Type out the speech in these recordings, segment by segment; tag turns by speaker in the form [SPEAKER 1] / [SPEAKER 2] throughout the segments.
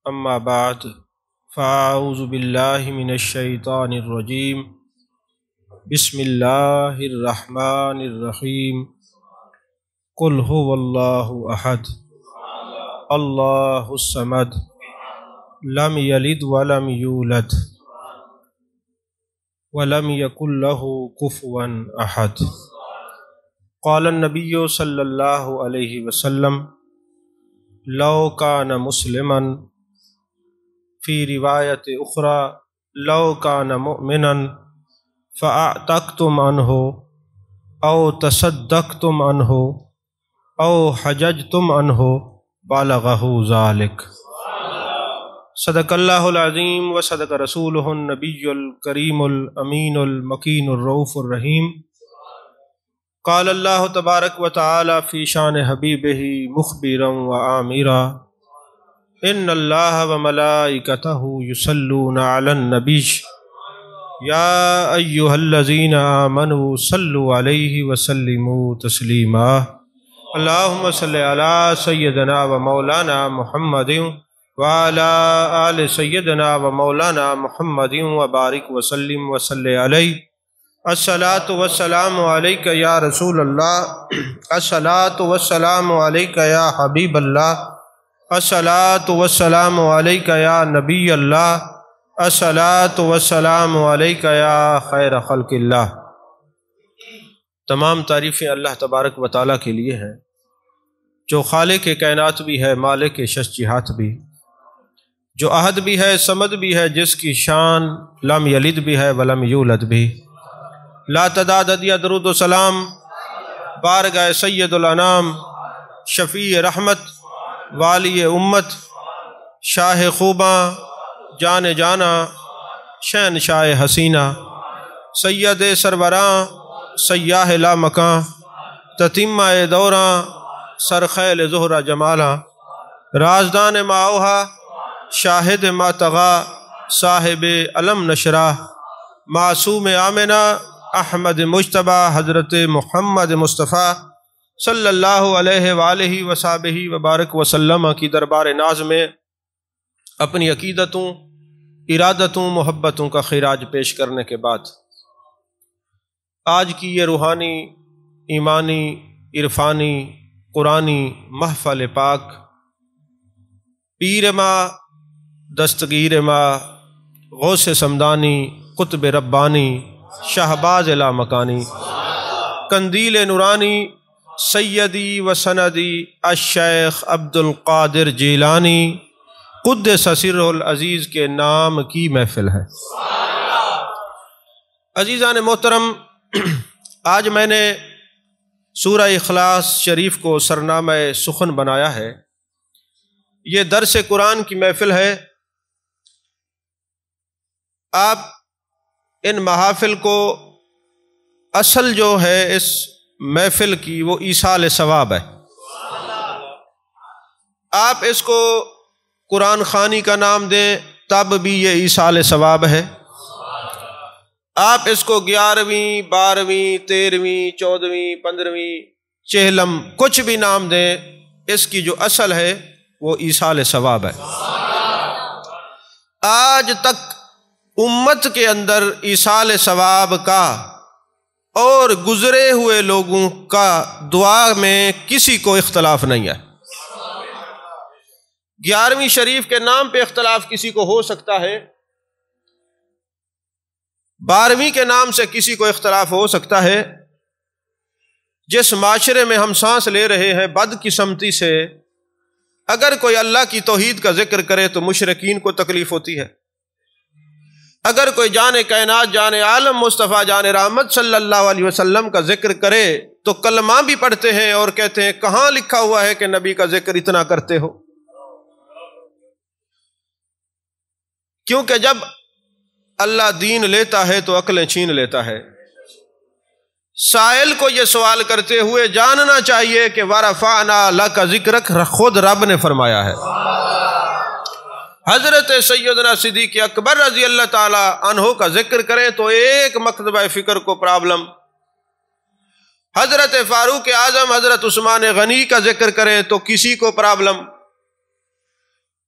[SPEAKER 1] اما بعد فاعوذ باللہ من الشیطان الرجیم بسم اللہ الرحمن الرحیم قل هو اللہ احد اللہ الصمد لم یلد ولم یولد ولم یکن له کفوا احد۔ قال النبی صلی اللہ علیہ وسلم لو کان مسلما فی روایت اخری لو کان مؤمنا فاعتقتم عنہ او تصدقتم عنہ او حججتم عنہ بالغہ ذلک۔ صدق اللہ العظیم و صدق رسولہ النبی الکریم الامین المکین الرؤوف الرحیم۔ قال اللہ تبارک و تعالی فی شان حبیبہ مخبرا و آمرا ان اللہ و ملائکتہ یصلون علی النبی یا ایہا الذین آمنوا صلوا علیہ وسلموا تسلیما۔ اللہم صلی علی سیدنا و مولانا محمد وعلی آل سیدنا و مولانا محمد وبارک وسلم وصلی علیہ۔ الصلاۃ والسلام علیک یا رسول اللہ، الصلاۃ والسلام علیک یا حبیب اللہ، الصلاۃ والسلام علیک یا نبی اللہ، الصلاۃ والسلام علیک یا خیر خلق اللہ۔ تمام تعریفیں اللہ تبارک و تعالیٰ کے لیے ہیں، جو خالق کائنات بھی ہے، مالک شش جہات بھی، جو احد بھی ہے، صمد بھی ہے، جس کی شان لم یلد بھی ہے ولم یولد بھی۔ لا تعداد عدیہ درود و سلام بارگاہ سید الانام، شفیع رحمت، والی امت، شاہ خوباں، جان جانا، شہنشاہ حسینہ، سید سربراں، سیاہ لا مکاں، تتمہ دوراں، سرخیل زہرہ جمالاں، رازدان ما اوہا، شاہد ما طغا، صاحب علم نشرہ، معصوم آمنہ، احمد مجتبی، حضرت محمد مصطفیٰ صلی اللہ علیہ وآلہ وصحبہ وبارک وسلم کی دربار ناز میں اپنی عقیدتوں، ارادتوں، محبتوں کا خراج پیش کرنے کے بعد آج کی یہ روحانی، ایمانی، عرفانی، قرآنی محفل پاک پیر ما، دستگیر ما، غوث سمدانی، قطب ربانی، شہباز لا مکانی، قندیل نورانی، سیدی و سندی الشیخ عبد القادر جیلانی قدس سرہ العزیز کے نام کی محفل ہے۔ عزیزان محترم، آج میں نے سورہ اخلاص شریف کو سرنامہ سخن بنایا ہے۔ یہ درس قرآن کی محفل ہے۔ آپ ان محافل کو اصل جو ہے اس محفل کی وہ ایصال ثواب ہے۔ آپ اس کو قرآن خوانی کا نام دیں تب بھی یہ ایصال ثواب ہے۔ آپ اس کو 11ویں، 12ویں، 13ویں، 14ویں، 15ویں، چہلم کچھ بھی نام دیں، اس کی جو اصل ہے وہ ایصال ثواب ہے۔ آج تک امت کے اندر ایصال ثواب کا اور گزرے ہوئے لوگوں کا دعا میں کسی کو اختلاف نہیں ہے۔ 11ویں شریف کے نام پہ اختلاف کسی کو ہو سکتا ہے، 12ویں کے نام سے کسی کو اختلاف ہو سکتا ہے۔ جس معاشرے میں ہم سانس لے رہے ہیں، بدقسمتی سے اگر کوئی اللہ کی توحید کا ذکر کرے تو مشرکین کو تکلیف ہوتی ہے۔ اگر کوئی جان کائنات، جان عالم مصطفیٰ، جان رحمت صلی اللہ علیہ وسلم کا ذکر کرے تو کلمہ بھی پڑھتے ہیں اور کہتے ہیں کہاں لکھا ہوا ہے کہ نبی کا ذکر اتنا کرتے ہو؟ کیونکہ جب اللہ دین لیتا ہے تو عقلیں چھین لیتا ہے۔ سائل کو یہ سوال کرتے ہوئے جاننا چاہیے کہ وَرَفَعْنَا لَكَ ذِكْرَكَ خود رب نے فرمایا ہے۔ حضرت سیدنا صدیق اکبر رضی اللہ تعالی عنہ کا ذکر کریں تو ایک مکتبہ فکر کو پرابلم، حضرت فاروق اعظم حضرت عثمان غنی کا ذکر کریں تو کسی کو پرابلم،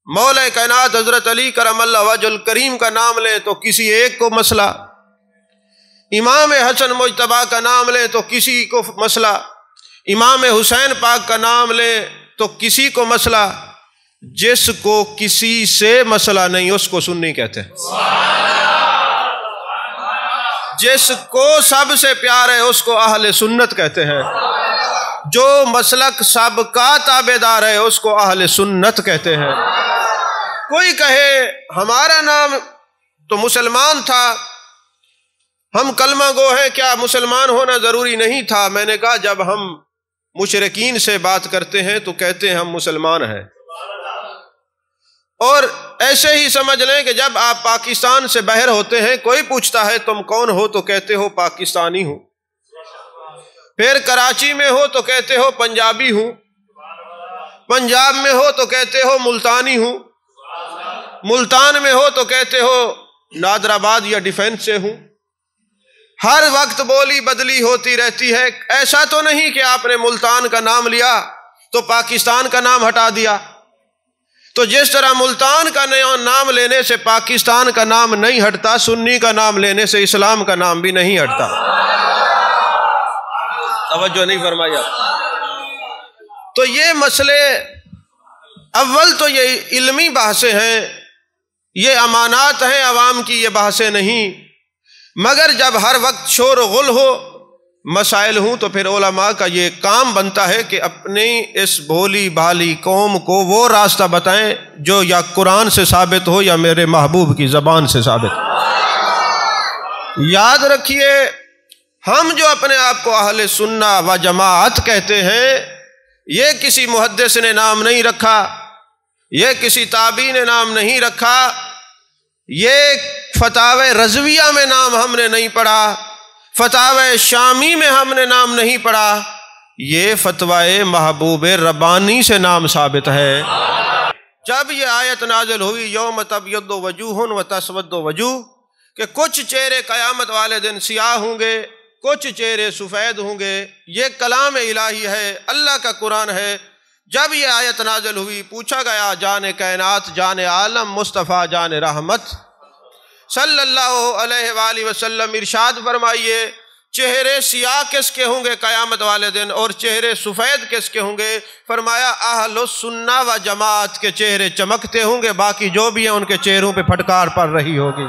[SPEAKER 1] مولا کائنات حضرت علی کرم اللہ وجہ الکریم کا نام لیں تو کسی ایک کو مسئلہ، امام حسن مجتبیٰ کا نام لیں تو کسی کو مسئلہ، امام حسین پاک کا نام لیں تو کسی کو مسئلہ، جس کو کسی سے مسئلہ نہیں اس کو سنی کہتے ہیں، جس کو سب سے پیار ہے اس کو اہل سنت کہتے ہیں، جو مسلک سب کا تابعدار ہے اس کو اہل سنت کہتے ہیں۔ کوئی کہے ہمارا نام تو مسلمان تھا، ہم کلمہ گو ہیں، کیا مسلمان ہونا ضروری نہیں تھا؟ میں نے کہا جب ہم مشرکین سے بات کرتے ہیں تو کہتے ہیں ہم مسلمان ہیں، اور ایسے ہی سمجھ لیں کہ جب آپ پاکستان سے باہر ہوتے ہیں کوئی پوچھتا ہے تم کون ہو تو کہتے ہو پاکستانی ہوں، پھر کراچی میں ہو تو کہتے ہو پنجابی ہوں، پنجاب میں ہو تو کہتے ہو ملتانی ہوں، ملتان میں ہو تو کہتے ہو نادر آباد یا ڈیفینس سے ہوں۔ ہر وقت بولی بدلی ہوتی رہتی ہے۔ ایسا تو نہیں کہ آپ نے ملتان کا نام لیا تو پاکستان کا نام ہٹا دیا، تو جس طرح ملتان کا نام لینے سے پاکستان کا نام نہیں ہٹتا، سنی کا نام لینے سے اسلام کا نام بھی نہیں ہٹتا۔ توجہ نہیں فرمایا؟ تو یہ مسئلے اول تو یہ علمی بحثیں ہیں، یہ امانات ہیں عوام کی، یہ بحثیں نہیں، مگر جب ہر وقت شور و غل ہو، مسائل ہوں، تو پھر علماء کا یہ کام بنتا ہے کہ اپنی اس بھولی بھالی قوم کو وہ راستہ بتائیں جو یا قرآن سے ثابت ہو یا میرے محبوب کی زبان سے ثابت ہو۔ یاد رکھیے، ہم جو اپنے آپ کو اہل سنہ و جماعت کہتے ہیں، یہ کسی محدث نے نام نہیں رکھا، یہ کسی تابعی نے نام نہیں رکھا، یہ فتاوی رضویہ میں نام ہم نے نہیں پڑھا، فتاوی شامی میں ہم نے نام نہیں پڑھا، یہ فتوی محبوب ربانی سے نام ثابت ہے۔ جب یہ آیت نازل ہوئی یوم تبیض وجوہ و تسود وجوہ، کہ کچھ چہرے قیامت والے دن سیاہ ہوں گے، کچھ چہرے سفید ہوں گے، یہ کلام الہی ہے، اللہ کا قرآن ہے۔ جب یہ آیت نازل ہوئی پوچھا گیا جان کائنات، جان عالم، مصطفیٰ جان رحمت صلی اللہ علیہ وآلہ وسلم، ارشاد فرمائیے چہرے سیاہ کس کے ہوں گے قیامت والے دن اور چہرے سفید کس کے ہوں گے؟ فرمایا اہل السنہ و جماعت کے چہرے چمکتے ہوں گے، باقی جو بھی ہیں ان کے چہروں پہ پھٹکار پڑ رہی ہوگی۔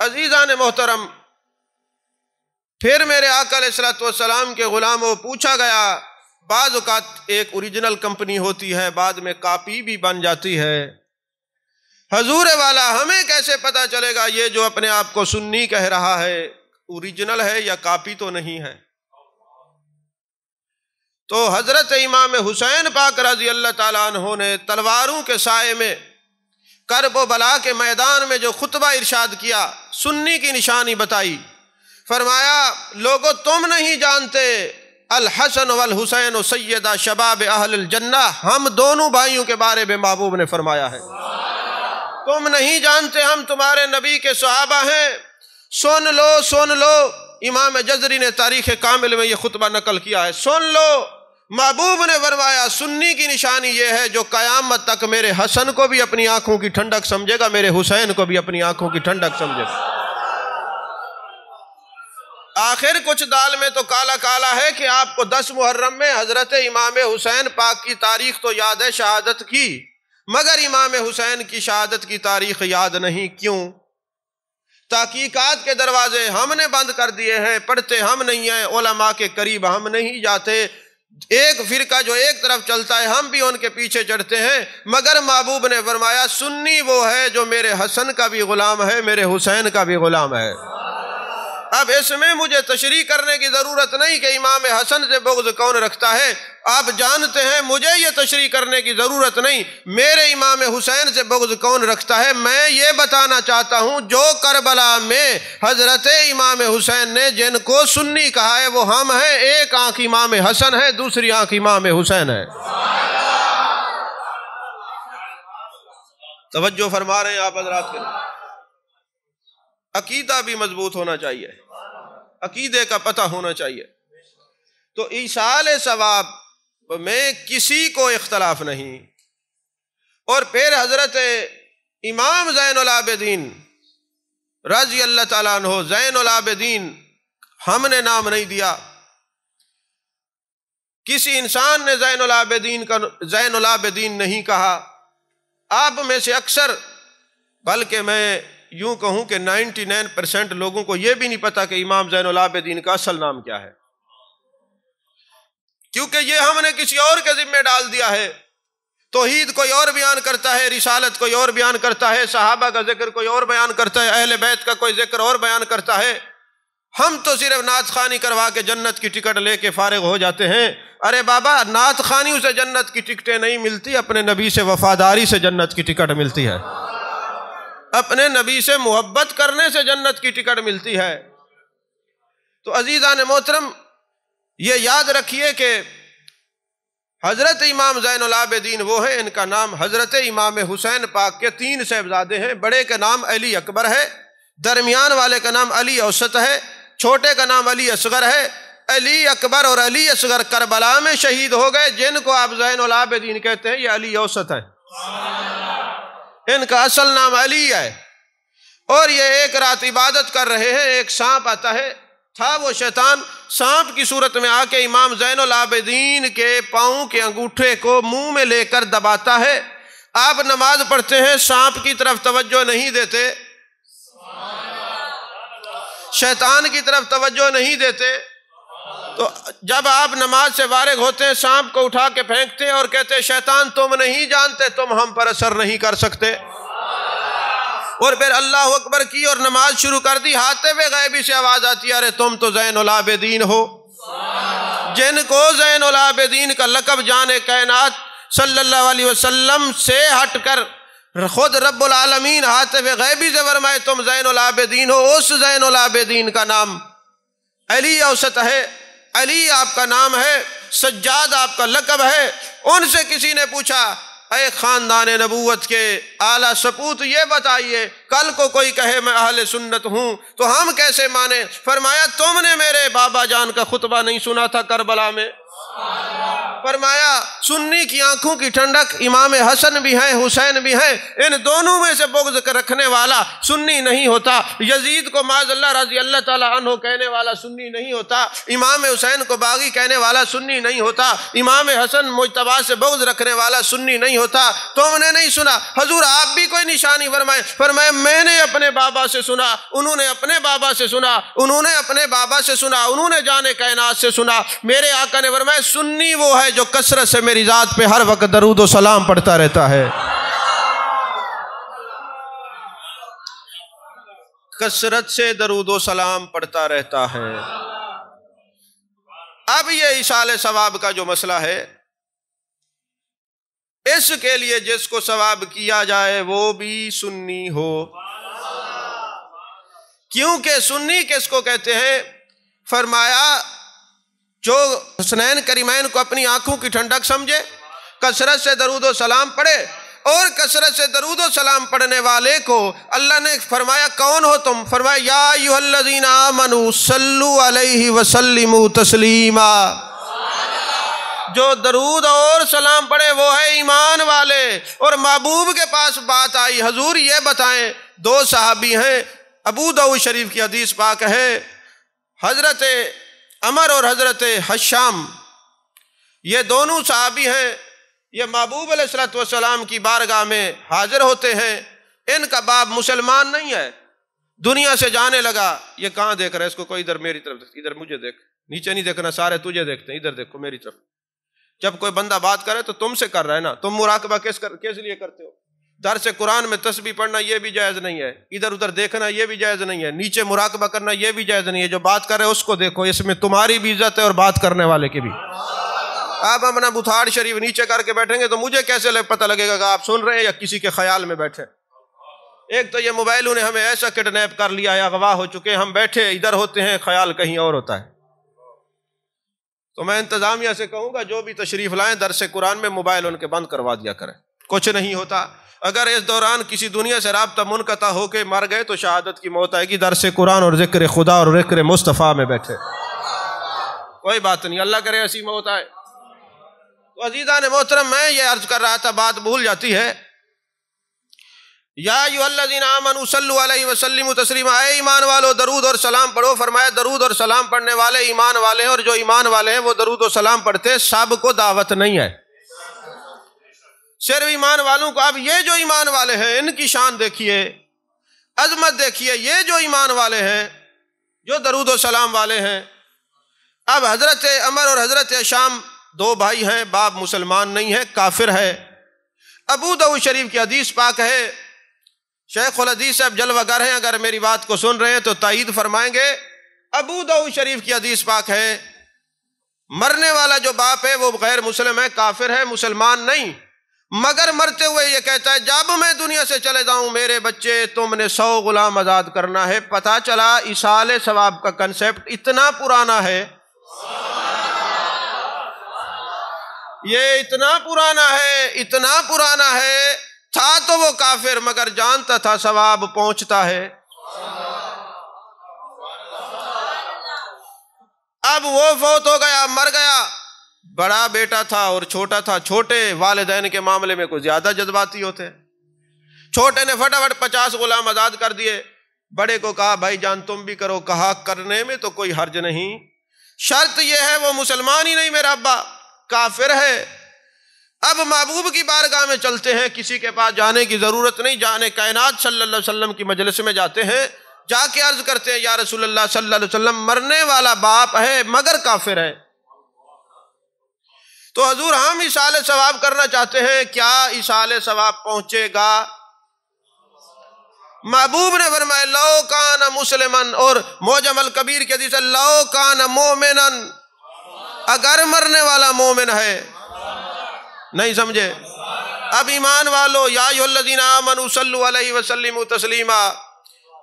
[SPEAKER 1] عزیزان محترم، پھر میرے آقا علیہ الصلوۃ والسلام کے غلاموں پوچھا گیا، بعض اوقات ایک اوریجنل کمپنی ہوتی ہے، بعد میں کاپی بھی بن جاتی ہے، حضور والا ہمیں کیسے پتا چلے گا یہ جو اپنے آپ کو سنی کہہ رہا ہے اوریجنل ہے یا کاپی تو نہیں ہے؟ تو حضرت امام حسین پاک رضی اللہ تعالیٰ عنہ نے تلواروں کے سائے میں کرب و بلا کے میدان میں جو خطبہ ارشاد کیا، سنی کی نشانی بتائی، فرمایا لوگو تم نہیں جانتے الحسن والحسین سیدہ شباب اہل الجنہ، ہم دونوں بھائیوں کے بارے میں محبوب نے فرمایا ہے، تم نہیں جانتے ہم تمہارے نبی کے صحابہ ہیں، سن لو سن لو۔ امام جزری نے تاریخ کامل میں یہ خطبہ نقل کیا ہے، سن لو۔ محبوب نے فرمایا سنی کی نشانی یہ ہے جو قیامت تک میرے حسن کو بھی اپنی آنکھوں کی ٹھنڈک سمجھے گا، میرے حسین کو بھی اپنی آنکھوں کی ٹھنڈک سمجھے گا۔ آخر کچھ دال میں تو کالا کالا ہے کہ آپ کو 10 محرم میں حضرت امام حسین پاک کی تاریخ تو یاد ہے شہادت کی، مگر امام حسین کی شہادت کی تاریخ یاد نہیں۔ کیوں؟ تحقیقات کے دروازے ہم نے بند کر دیے ہیں، پڑھتے ہم نہیں ہیں، علماء کے قریب ہم نہیں جاتے، ایک فرقہ جو ایک طرف چلتا ہے ہم بھی ان کے پیچھے چڑھتے ہیں، مگر محبوب نے فرمایا سنی وہ ہے جو میرے حسن کا بھی غلام ہے، میرے حسین کا بھی غلام ہے۔ اب اس میں مجھے تشریح کرنے کی ضرورت نہیں کہ امام حسن سے بغض کون رکھتا ہے، آپ جانتے ہیں، مجھے یہ تشریح کرنے کی ضرورت نہیں میرے امام حسین سے بغض کون رکھتا ہے۔ میں یہ بتانا چاہتا ہوں جو کربلا میں حضرت امام حسین نے جن کو سنی کہا ہے وہ ہم ہیں، ایک آنکھ امام حسن ہے، دوسری آنکھ امام حسین ہے۔ توجہ فرما رہے ہیں آپ حضرات کے لیے؟ عقیدہ بھی مضبوط ہونا چاہیے، عقیدے کا پتہ ہونا چاہیے۔ تو ایصال ثواب میں کسی کو اختلاف نہیں۔ اور پھر حضرت امام زین العابدین رضی اللہ تعالیٰ عنہ، زین العابدین ہم نے نام نہیں دیا، کسی انسان نے زین العابدین نہیں کہا۔ آپ میں سے اکثر، بلکہ میں یوں کہوں کہ 99% لوگوں کو یہ بھی نہیں پتا کہ امام زین العابدین کا اصل نام کیا ہے، کیونکہ یہ ہم نے کسی اور کے ذمہ ڈال دیا ہے۔ توحید کوئی اور بیان کرتا ہے، رسالت کوئی اور بیان کرتا ہے، صحابہ کا ذکر کوئی اور بیان کرتا ہے، اہل بیت کا کوئی ذکر اور بیان کرتا ہے۔ ہم تو صرف نعت خوانی کروا کے جنت کی ٹکٹ لے کے فارغ ہو جاتے ہیں۔ ارے بابا، نعت خوانیوں سے جنت کی ٹکٹیں نہیں ملتی، اپنے نبی سے وفاداری سے جنت کی ٹکٹ ملتی ہے، اپنے نبی سے محبت کرنے سے جنت کی ٹکٹ ملتی ہے۔ تو عزیزان محترم، یہ یاد رکھیے کہ حضرت امام زین العابدین وہ ہیں، ان کا نام حضرت امام حسین پاک کے 3 صاحبزادے ہیں۔ بڑے کا نام علی اکبر ہے، درمیان والے کا نام علی اوسط ہے، چھوٹے کا نام علی اصغر ہے۔ علی اکبر اور علی اصغر کربلا میں شہید ہو گئے، جن کو آپ زین العابدین کہتے ہیں، یہ علی اوسط ہے، ان کا اصل نام علی ہے۔ اور یہ ایک رات عبادت کر رہے ہیں، ایک سانپ آتا ہے، تھا وہ شیطان، سانپ کی صورت میں آ کے امام زین العابدین کے پاؤں کے انگوٹھے کو منہ میں لے کر دباتا ہے۔ آپ نماز پڑھتے ہیں، سانپ کی طرف توجہ نہیں دیتے، شیطان کی طرف توجہ نہیں دیتے، تو جب آپ نماز سے فارغ ہوتے ہیں، سانپ کو اٹھا کے پھینکتے ہیں اور کہتے ہیں شیطان تم نہیں جانتے، تم ہم پر اثر نہیں کر سکتے۔ اور پھر اللہ اکبر کی اور نماز شروع کر دی، ہاتف غیبی سے آواز آتی ہے، ارے تم تو زین العابدین ہو، جن کو زین العابدین کا لقب جان کائنات صلی اللہ علیہ وسلم سے ہٹ کر خود رب العالمین ہاتف غیبی سے فرمائے تم زین العابدین ہو، اس زین العابدین کا نام علی اوسط ہے، علی آپ کا نام ہے، سجاد آپ کا لقب ہے۔ ان سے کسی نے پوچھا، اے خاندان نبوت کے اعلیٰ سپوت، یہ بتائیے کل کو کوئی کہے میں اہل سنت ہوں تو ہم کیسے مانیں؟ فرمایا تم نے میرے بابا جان کا خطبہ نہیں سنا تھا کربلا میں؟ فرمایا سنی کی آنکھوں کی ٹھنڈک امام حسن بھی ہیں، حسین بھی ہیں، ان دونوں میں سے بغض رکھنے والا سنی نہیں ہوتا۔ یزید کو معاذ اللہ رضی اللہ تعالیٰ عنہ کہنے والا سنی نہیں ہوتا، امام حسین کو باغی کہنے والا سنی نہیں ہوتا، امام حسن مجتبی سے بغض رکھنے والا سنی نہیں ہوتا۔ تم نے نہیں سنا، حضور آپ بھی کوئی نشانی فرمائے؟ فرمایا میں نے اپنے بابا سے سنا، انہوں نے اپنے بابا سے سنا، انہوں نے اپنے بابا سے سنا، انہوں نے جانے کائنات سے سنا۔ میرے آقا نے فرمایا سنی وہ ہے جو کثرت سے میری ذات پہ ہر وقت درود و سلام پڑھتا رہتا ہے، کثرت سے درود و سلام پڑھتا رہتا ہے۔ اب یہ ایصال ثواب کا جو مسئلہ ہے، اس کے لیے جس کو ثواب کیا جائے وہ بھی سنی ہو، کیونکہ سنی کس کو کہتے ہیں؟ فرمایا جو حسنین کریمین کو اپنی آنکھوں کی ٹھنڈک سمجھے، کثرت سے درود و سلام پڑھے، اور کثرت سے درود و سلام پڑھنے والے کو اللہ نے فرمایا کون ہو تم؟ فرمایا یا ایھا الذین آمنوا صلوا علیہ وسلموا تسلیما، جو درود اور سلام پڑھے وہ ہے ایمان والے۔ اور محبوب کے پاس بات آئی، حضور یہ بتائیں، 2 صحابی ہیں، ابو داؤد شریف کی حدیث پاک ہے، حضرت عمر اور حضرت حشام، یہ دونوں صحابی ہیں، یہ محبوب علیہ السلام کی بارگاہ میں حاضر ہوتے ہیں۔ ان کا باپ مسلمان نہیں ہے، دنیا سے جانے لگا۔ یہ کہاں دیکھ رہا ہے؟ اس کو کوئی ادھر میری طرف، ادھر مجھے دیکھ، نیچے نہیں دیکھنا، سارے تجھے دیکھتے ہیں، ادھر دیکھو میری طرف۔ جب کوئی بندہ بات کرے تو تم سے کر رہا ہے نا، تم مراقبہ کس لیے کرتے ہو؟ درس قرآن میں تسبیح پڑھنا یہ بھی جائز نہیں ہے، ادھر ادھر دیکھنا یہ بھی جائز نہیں ہے، نیچے مراقبہ کرنا یہ بھی جائز نہیں ہے۔ جو بات کر رہے اس کو دیکھو، اس میں تمہاری بھی عزت ہے اور بات کرنے والے کی بھی۔ آپ اپنا بتھاڑ شریف نیچے کر کے بیٹھیں گے تو مجھے کیسے پتہ لگے گا کہ آپ سن رہے ہیں یا کسی کے خیال میں بیٹھے؟ ایک تو یہ موبائلوں نے ہمیں ایسا کڈنیپ کر لیا ہے، اغوا ہو چکے ہیں، ہم بیٹھے ادھر ہوتے ہیں، خیال کہیں اور ہوتا ہے۔ تو میں انتظامیہ سے کہوں گا جو بھی تشریف لائیں درس قرآن میں موبائل ان کے بند کروا دیا کریں، کچھ نہیں ہوتا۔ اگر اس دوران کسی دنیا سے رابطہ منقطع ہو کے مر گئے تو شہادت کی موت آئے گی، درس قرآن اور ذکر خدا اور ذکر مصطفیٰ میں بیٹھے، کوئی بات نہیں، اللہ کرے ایسی موت آئے۔ تو عزیزان محترم میں یہ عرض کر رہا تھا، بات بھول جاتی ہے، یا ایھا الذین آمنوا صلوا علیہ وسلموا تسلیما، اے ایمان والو درود اور سلام پڑھو۔ فرمایا درود اور سلام پڑھنے والے ایمان والے ہیں، اور جو ایمان والے ہیں وہ درود و سلام پڑھتے، سب کو دعوت نہیں ہے، صرف ایمان والوں کو۔ اب یہ جو ایمان والے ہیں ان کی شان دیکھیے، عظمت دیکھیے، یہ جو ایمان والے ہیں جو درود و سلام والے ہیں۔ اب حضرت عمر اور حضرت شام دو بھائی ہیں، باپ مسلمان نہیں ہے، کافر ہے۔ ابو داؤد شریف کی حدیث پاک ہے، شیخ الحدیث صاحب جلوہ گر ہیں، اگر میری بات کو سن رہے ہیں تو تائید فرمائیں گے۔ ابو داؤد شریف کی حدیث پاک ہے، مرنے والا جو باپ ہے وہ غیر مسلم ہے، کافر ہے، مسلمان نہیں، مگر مرتے ہوئے یہ کہتا ہے جب میں دنیا سے چلے جاؤں میرے بچے تم نے 100 غلام آزاد کرنا ہے۔ پتہ چلا ایصال ثواب کا کنسیپٹ اتنا پرانا ہے، یہ اتنا پرانا ہے، تھا تو وہ کافر مگر جانتا تھا ثواب پہنچتا ہے۔ اب وہ فوت ہو گیا، مر گیا، بڑا بیٹا تھا اور چھوٹا تھا، چھوٹے والدین کے معاملے میں کوئی زیادہ جذباتی ہوتے، چھوٹے نے فٹافٹ 50 غلام آزاد کر دیے، بڑے کو کہا بھائی جان تم بھی کرو، کہا کرنے میں تو کوئی حرج نہیں، شرط یہ ہے وہ مسلمان ہی نہیں، میرا ابا کافر ہے۔ اب محبوب کی بارگاہ میں چلتے ہیں، کسی کے پاس جانے کی ضرورت نہیں، جانے کائنات صلی اللہ علیہ وسلم کی مجلس میں جاتے ہیں، جا کے عرض کرتے ہیں یا رسول اللہ صلی اللہ علیہ وسلم مرنے والا باپ ہے مگر کافر ہے، تو حضور ہم ایصال ثواب کرنا چاہتے ہیں، کیا ایصال ثواب پہنچے گا؟ محبوب نے فرمایا لو کان مسلمن، اور معجم الکبیر کے حدیث لو کان مومنن، اگر مرنے والا مومن ہے، نہیں سمجھے؟ اب ایمان والو یا ایھا الذین آمنوا صلوا علیہ وسلموا تسلیما۔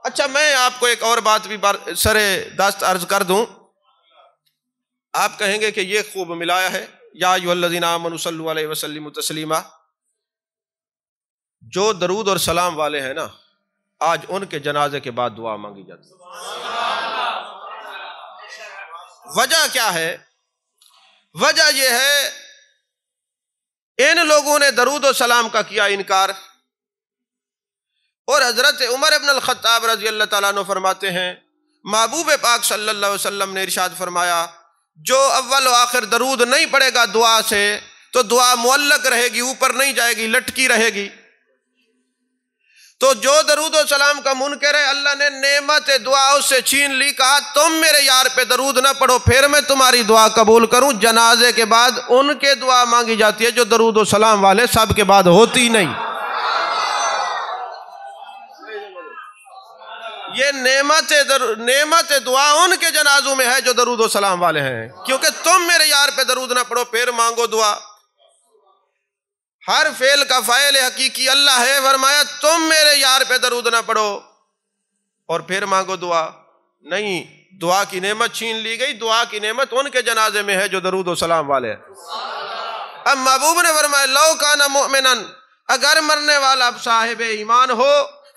[SPEAKER 1] اچھا میں آپ کو ایک اور بات بھی سر دست عرض کر دوں، آپ کہیں گے کہ یہ خوب ملایا ہے یا ایھا الذین آمنوا صلوا علیہ وسلموا تسلیما، جو درود اور سلام والے ہیں نا آج ان کے جنازے کے بعد دعا مانگی جاتی ہے۔ وجہ کیا ہے؟ وجہ یہ ہے ان لوگوں نے درود و سلام کا کیا انکار، اور حضرت عمر ابن الخطاب رضی اللہ تعالیٰ عنہ فرماتے ہیں محبوب پاک صلی اللہ علیہ وسلم نے ارشاد فرمایا جو اول و آخر درود نہیں پڑے گا دعا سے تو دعا معلق رہے گی، اوپر نہیں جائے گی، لٹکی رہے گی۔ تو جو درود و سلام کا منکر ہے اللہ نے نعمت دعا اس سے چھین لی، کہا تم میرے یار پہ درود نہ پڑھو پھر میں تمہاری دعا قبول کروں۔ جنازے کے بعد ان کے دعا مانگی جاتی ہے جو درود و سلام والے، سب کے بعد ہوتی نہیں۔ یہ نعمت دعا ان کے جنازوں میں ہے جو درود و سلام والے ہیں، کیونکہ تم میرے یار پہ درود نہ پڑھو پھر مانگو دعا۔ ہر فعل کا فاعل حقیقی اللہ ہے، فرمایا تم میرے یار پہ درود نہ پڑھو اور پھر مانگو دعا، نہیں، دعا کی نعمت چھین لی گئی، دعا کی نعمت ان کے جنازے میں ہے جو درود و سلام والے ہیں۔ اب محبوب نے فرمایا لو کان مؤمنا، اگر مرنے والا صاحب ایمان ہو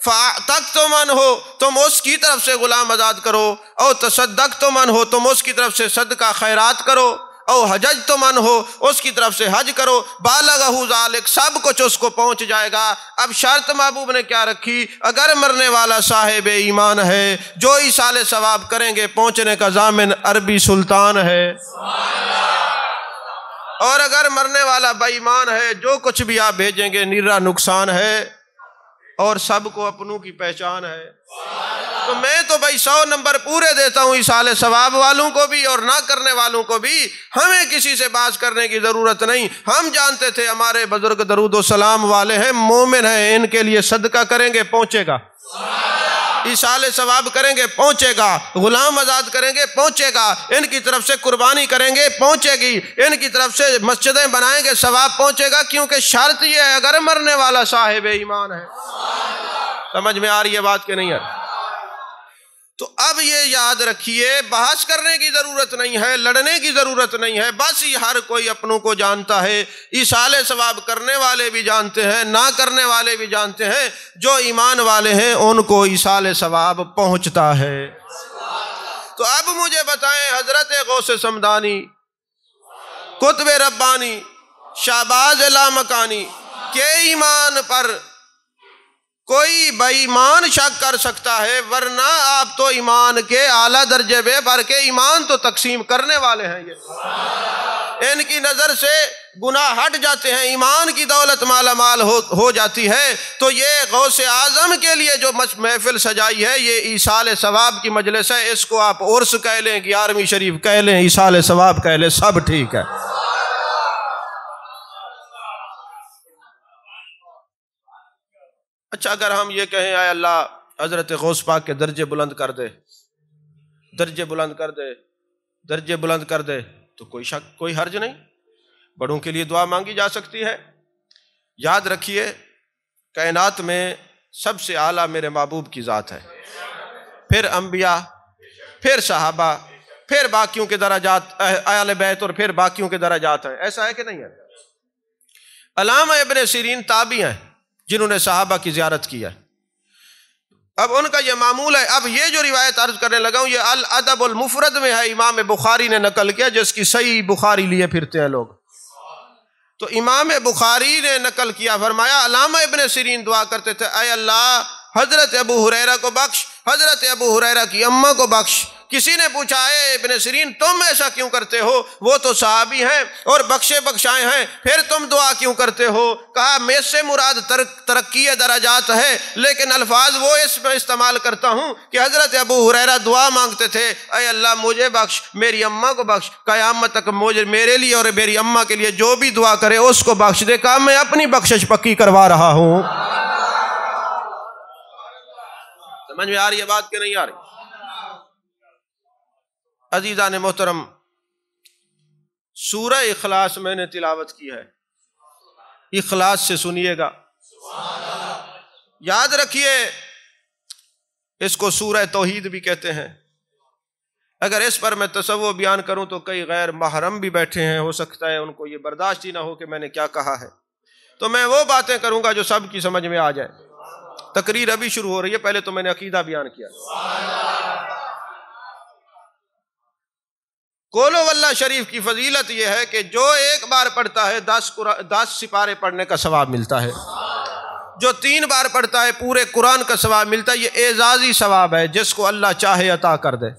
[SPEAKER 1] فاعتقتم ہو تم اس کی طرف سے غلام آزاد کرو، او تصدقتم ہو تم اس کی طرف سے صدقہ خیرات کرو، او حججتم ہو اس کی طرف سے حج کرو، بالغہ ذالک سب کچھ اس کو پہنچ جائے گا۔ اب شرط محبوب نے کیا رکھی؟ اگر مرنے والا صاحب ایمان ہے جو ایصال ثواب کریں گے پہنچنے کا ضامن عربی سلطان ہے، اور اگر مرنے والا بے ایمان ہے جو کچھ بھی آپ بھیجیں گے نیرا نقصان ہے، اور سب کو اپنوں کی پہچان ہے۔ تو میں تو بھائی 100 نمبر پورے دیتا ہوں ایصال ثواب والوں کو بھی اور نہ کرنے والوں کو بھی، ہمیں کسی سے بات کرنے کی ضرورت نہیں۔ ہم جانتے تھے ہمارے بزرگ درود و سلام والے ہیں، مومن ہیں، ان کے لیے صدقہ کریں گے پہنچے گا، ایصال ثواب کریں گے پہنچے گا، غلام آزاد کریں گے پہنچے گا، ان کی طرف سے قربانی کریں گے پہنچے گی، ان کی طرف سے مسجدیں بنائیں گے ثواب پہنچے گا، کیونکہ شرط یہ ہے اگر مرنے والا صاحب ایمان ہے۔ سمجھ میں آ رہی ہے بات کہ نہیں ہے؟ تو اب یہ یاد رکھیے بحث کرنے کی ضرورت نہیں ہے، لڑنے کی ضرورت نہیں ہے، بس یہ ہر کوئی اپنوں کو جانتا ہے، ایصال ثواب کرنے والے بھی جانتے ہیں، نہ کرنے والے بھی جانتے ہیں، جو ایمان والے ہیں ان کو ایصال ثواب پہنچتا ہے۔ تو اب مجھے بتائیں حضرت غوث سمدانی قطب ربانی شہباز لامکانی، کہ ایمان پر کوئی بے ایمان شک کر سکتا ہے، ورنہ آپ تو ایمان کے اعلیٰ درجے پہ بھر کے ایمان تو تقسیم کرنے والے ہیں۔ یہ ان کی نظر سے گناہ ہٹ جاتے ہیں، ایمان کی دولت مالا مال ہو جاتی ہے۔ تو یہ غوث اعظم کے لیے جو محفل سجائی ہے، یہ ایصال ثواب کی مجلس ہے۔ اس کو آپ عرس کہہ لیں، 11ویں شریف کہہ لیں، ایصال ثواب کہہ لیں، سب ٹھیک ہے۔ اچھا، اگر ہم یہ کہیں اے اللہ حضرت غوث پاک کے درجے بلند کر دے، درجے بلند کر دے، درجے بلند کر دے، تو کوئی حرج نہیں، بڑوں کے لیے دعا مانگی جا سکتی ہے۔ یاد رکھیے، کائنات میں سب سے اعلیٰ میرے محبوب کی ذات ہے، پھر انبیاء، پھر صحابہ، پھر باقیوں کے درجات، اہل بیت، اور پھر باقیوں کے درجات ہیں۔ ایسا ہے کہ نہیں ہے؟ علامہ ابن سیرین تابعی ہیں جنہوں نے صحابہ کی زیارت کی ہے۔ اب ان کا یہ معمول ہے۔ اب یہ جو روایت عرض کرنے لگا ہوں، یہ الادب المفرد میں ہے، امام بخاری نے نقل کیا، جس کی صحیح بخاری لیے پھرتے ہیں لوگ۔ تو امام بخاری نے نقل کیا، فرمایا علامہ ابن سیرین دعا کرتے تھے، اے اللہ حضرت ابو ہریرہ کو بخش، حضرت ابو ہریرہ کی اماں کو بخش۔ کسی نے پوچھا، اے ابن سیرین تم ایسا کیوں کرتے ہو؟ وہ تو صحابی ہیں اور بخشے بخشائے ہیں، پھر تم دعا کیوں کرتے ہو؟ کہا میں سے مراد ترقی درجات ہے، لیکن الفاظ وہ اس میں استعمال کرتا ہوں کہ حضرت ابو ہریرہ دعا مانگتے تھے، اے اللہ مجھے بخش، میری اماں کو بخش، قیامت تک مجھے، میرے لیے اور میری اماں کے لیے جو بھی دعا کرے اس کو بخش دے۔ کہا میں اپنی بخشش پکی کروا رہا ہوں۔ سمجھ میں آ رہی ہے بات کہ نہیں آ رہی؟ عزیزان محترم، سورہ اخلاص میں نے تلاوت کی ہے، اخلاص سے سنیے گا۔ یاد رکھیے، اس کو سورہ توحید بھی کہتے ہیں۔ اگر اس پر میں تصور بیان کروں تو کئی غیر محرم بھی بیٹھے ہیں، ہو سکتا ہے ان کو یہ برداشت ہی نہ ہو کہ میں نے کیا کہا ہے، تو میں وہ باتیں کروں گا جو سب کی سمجھ میں آ جائے۔ تقریر ابھی شروع ہو رہی ہے، پہلے تو میں نے عقیدہ بیان کیا۔ قول واللہ شریف کی فضیلت یہ ہے کہ جو ایک بار پڑھتا ہے 10 سپارے پڑھنے کا ثواب ملتا ہے، جو 3 بار پڑھتا ہے پورے قرآن کا ثواب ملتا ہے۔ یہ اعزازی ثواب ہے، جس کو اللہ چاہے عطا کر دے۔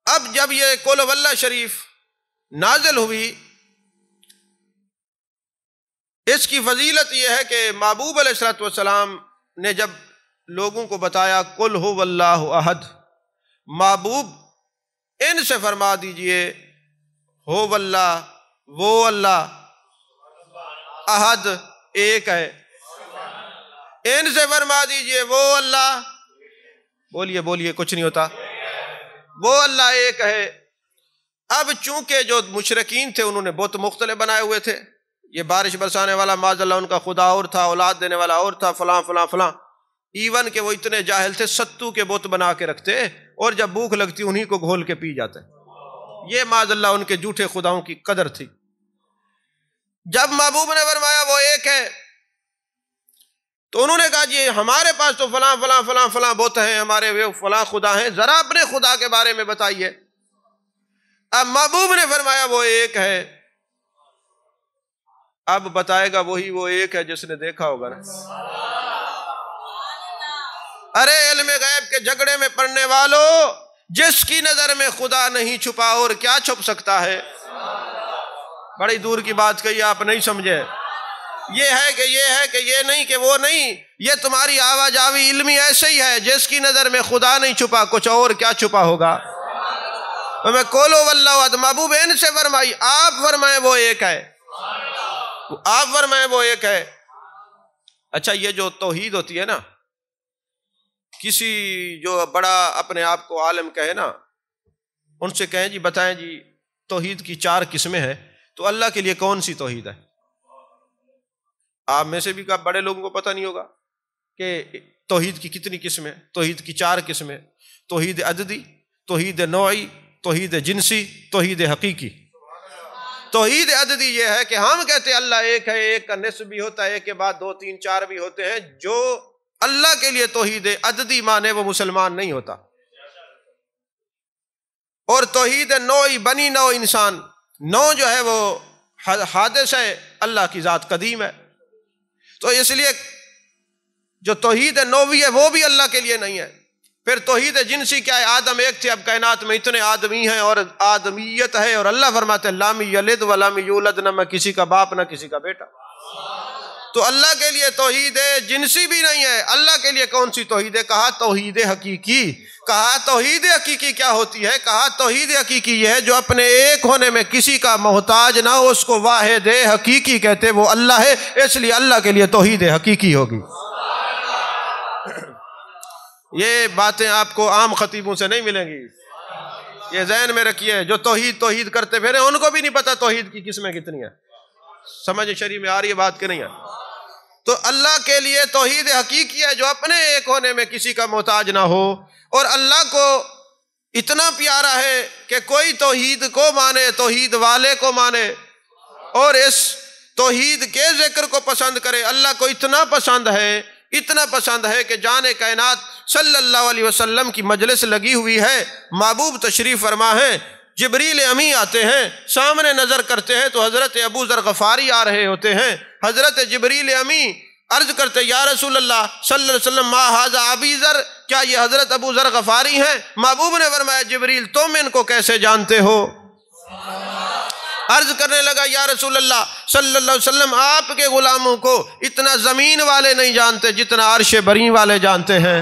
[SPEAKER 1] اب جب یہ قول واللہ شریف نازل ہوئی، اس کی فضیلت یہ ہے کہ محبوب علیہ الصلوۃ والسلام نے جب لوگوں کو بتایا قل هو اللہ احد، محبوب ان سے فرما دیجئے ہو واللہ، وہ اللہ، احد ایک ہے، ان سے فرما دیجئے وہ اللہ، بولیے کچھ نہیں ہوتا، وہ اللہ ایک ہے۔ اب چونکہ جو مشرکین تھے انہوں نے بت مختلف بنائے ہوئے تھے، یہ بارش برسانے والا معاذ اللہ ان کا خدا اور تھا، اولاد دینے والا اور تھا، فلاں فلاں فلاں، ایون کہ وہ اتنے جاہل تھے ستو کے بت بنا کے رکھتے اور جب بھوک لگتی انہی کو گھول کے پی جاتے۔ یہ معاذ اللہ ان کے جھوٹے خداؤں کی قدر تھی۔ جب محبوب نے فرمایا وہ ایک ہے، تو انہوں نے کہا جی ہمارے پاس تو فلاں فلاں فلاں فلاں بت ہیں، ہمارے وہ فلاں خدا ہیں، ذرا اپنے خدا کے بارے میں بتائیے۔ اب محبوب نے فرمایا وہ ایک ہے۔ اب بتائے گا وہی وہ ایک ہے جس نے دیکھا ہوگا نا۔ ارے علم غیب کے جھگڑے میں پڑھنے والوں، جس کی نظر میں خدا نہیں چھپا اور کیا چھپ سکتا ہے؟ بڑی دور کی بات کہی، آپ نہیں سمجھے۔ یہ ہے کہ یہ نہیں کہ وہ نہیں، یہ تمہاری آواجاوی علمی ایسے ہی ہے، جس کی نظر میں خدا نہیں چھپا کچھ اور کیا چھپا ہوگا۔ میں قولو واللہ، محبوب ان سے فرمائی، آپ فرمائیں وہ ایک ہے، آپ فرمائیں وہ ایک ہے۔ اچھا، یہ جو توحید ہوتی ہے نا، کسی جو بڑا اپنے آپ کو عالم کہے نا، ان سے کہیں جی بتائیں جی توحید کی 4 قسمیں ہیں، تو اللہ کے لیے کون سی توحید ہے؟ آپ میں سے بھی بڑے لوگوں کو پتہ نہیں ہوگا کہ توحید کی کتنی قسمیں۔ توحید کی 4 قسمیں: توحید عددی، توحید نوعی، توحید جنسی، توحید حقیقی۔ توحید عددی یہ ہے کہ ہم کہتے ہیں اللہ ایک ہے، ایک کا نصف بھی ہوتا ہے، ایک کے بعد 2 3 4 بھی ہوتے ہیں۔ جو اللہ کے لیے توحید عددی مانے وہ مسلمان نہیں ہوتا۔ اور توحید نوعی، بنی نوع انسان، 9 جو ہے وہ حادث ہے، اللہ کی ذات قدیم ہے، تو اس لیے جو توحید نووی ہے وہ بھی اللہ کے لیے نہیں ہے۔ پھر توحید جنسی کیا ہے؟ آدم ایک تھے، اب کائنات میں اتنے آدمی ہیں اور آدمیت ہے، اور اللہ فرماتے ہیں لام یلد ولم یولد، نہ میں کسی کا باپ نہ کسی کا بیٹا۔ تو اللہ کے لیے توحید جنسی بھی نہیں ہے۔ اللہ کے لیے کون سی توحید ہے؟ کہا توحید حقیقی۔ کہا توحید حقیقی کیا ہوتی ہے؟ کہا توحید حقیقی یہ ہے جو اپنے ایک ہونے میں کسی کا محتاج نہ ہو، اس کو واحد حقیقی کہتے، وہ اللہ ہے، اس لیے اللہ کے لیے توحید حقیقی ہوگی۔ یہ باتیں آپ کو عام خطیبوں سے نہیں ملیں گی، یہ ذہن میں رکھیے۔ جو توحید کرتے پھرے ان کو بھی نہیں پتا توحید کی قسمیں کتنی ہیں۔ سمجھ شریف میں آ رہی ہے بات کہ نہیں ہے؟ تو اللہ کے لیے توحید حقیقی ہے جو اپنے ایک ہونے میں کسی کا محتاج نہ ہو، اور اللہ کو اتنا پیارا ہے کہ کوئی توحید کو مانے، توحید والے کو مانے، اور اس توحید کے ذکر کو پسند کرے۔ اللہ کو اتنا پسند ہے کہ جان کائنات صلی اللہ علیہ وسلم کی مجلس لگی ہوئی ہے، محبوب تشریف فرما ہے، جبریل امی آتے ہیں، سامنے نظر کرتے ہیں تو حضرت ابو ذر غفاری آ رہے ہوتے ہیں۔ حضرت جبریل امی عرض کرتے یا رسول اللہ صلی اللہ علیہ وسلم ما ھذا ابی ذر، کیا یہ حضرت ابو ذر غفاری ہیں؟ محبوب نے فرمایا جبریل تم ان کو کیسے جانتے ہو؟ عرض کرنے لگا یا رسول اللہ صلی اللہ علیہ وسلم آپ کے غلاموں کو اتنا زمین والے نہیں جانتے جتنا عرش بری والے جانتے ہیں۔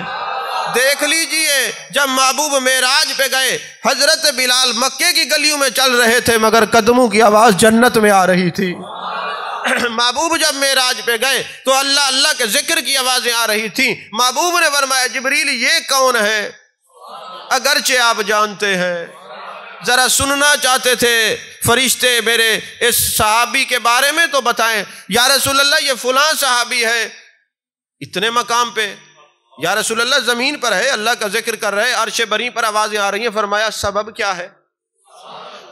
[SPEAKER 1] دیکھ لیجئے جب محبوب معراج پہ گئے، حضرت بلال مکے کی گلیوں میں چل رہے تھے مگر قدموں کی آواز جنت میں آ رہی تھی۔ محبوب جب معراج پہ گئے تو اللہ اللہ کے ذکر کی آوازیں آ رہی تھیں۔ محبوب نے فرمایا جبریل یہ کون ہے؟ اگرچہ آپ جانتے ہیں، ذرا سننا چاہتے تھے فرشتے میرے اس صحابی کے بارے میں تو بتائیں۔ یا رسول اللہ یہ فلاں صحابی ہے اتنے مقام پہ۔ یا رسول اللہ زمین پر ہے، اللہ کا ذکر کر رہے، عرش بری پر آوازیں آ رہی ہیں۔ فرمایا سبب کیا ہے؟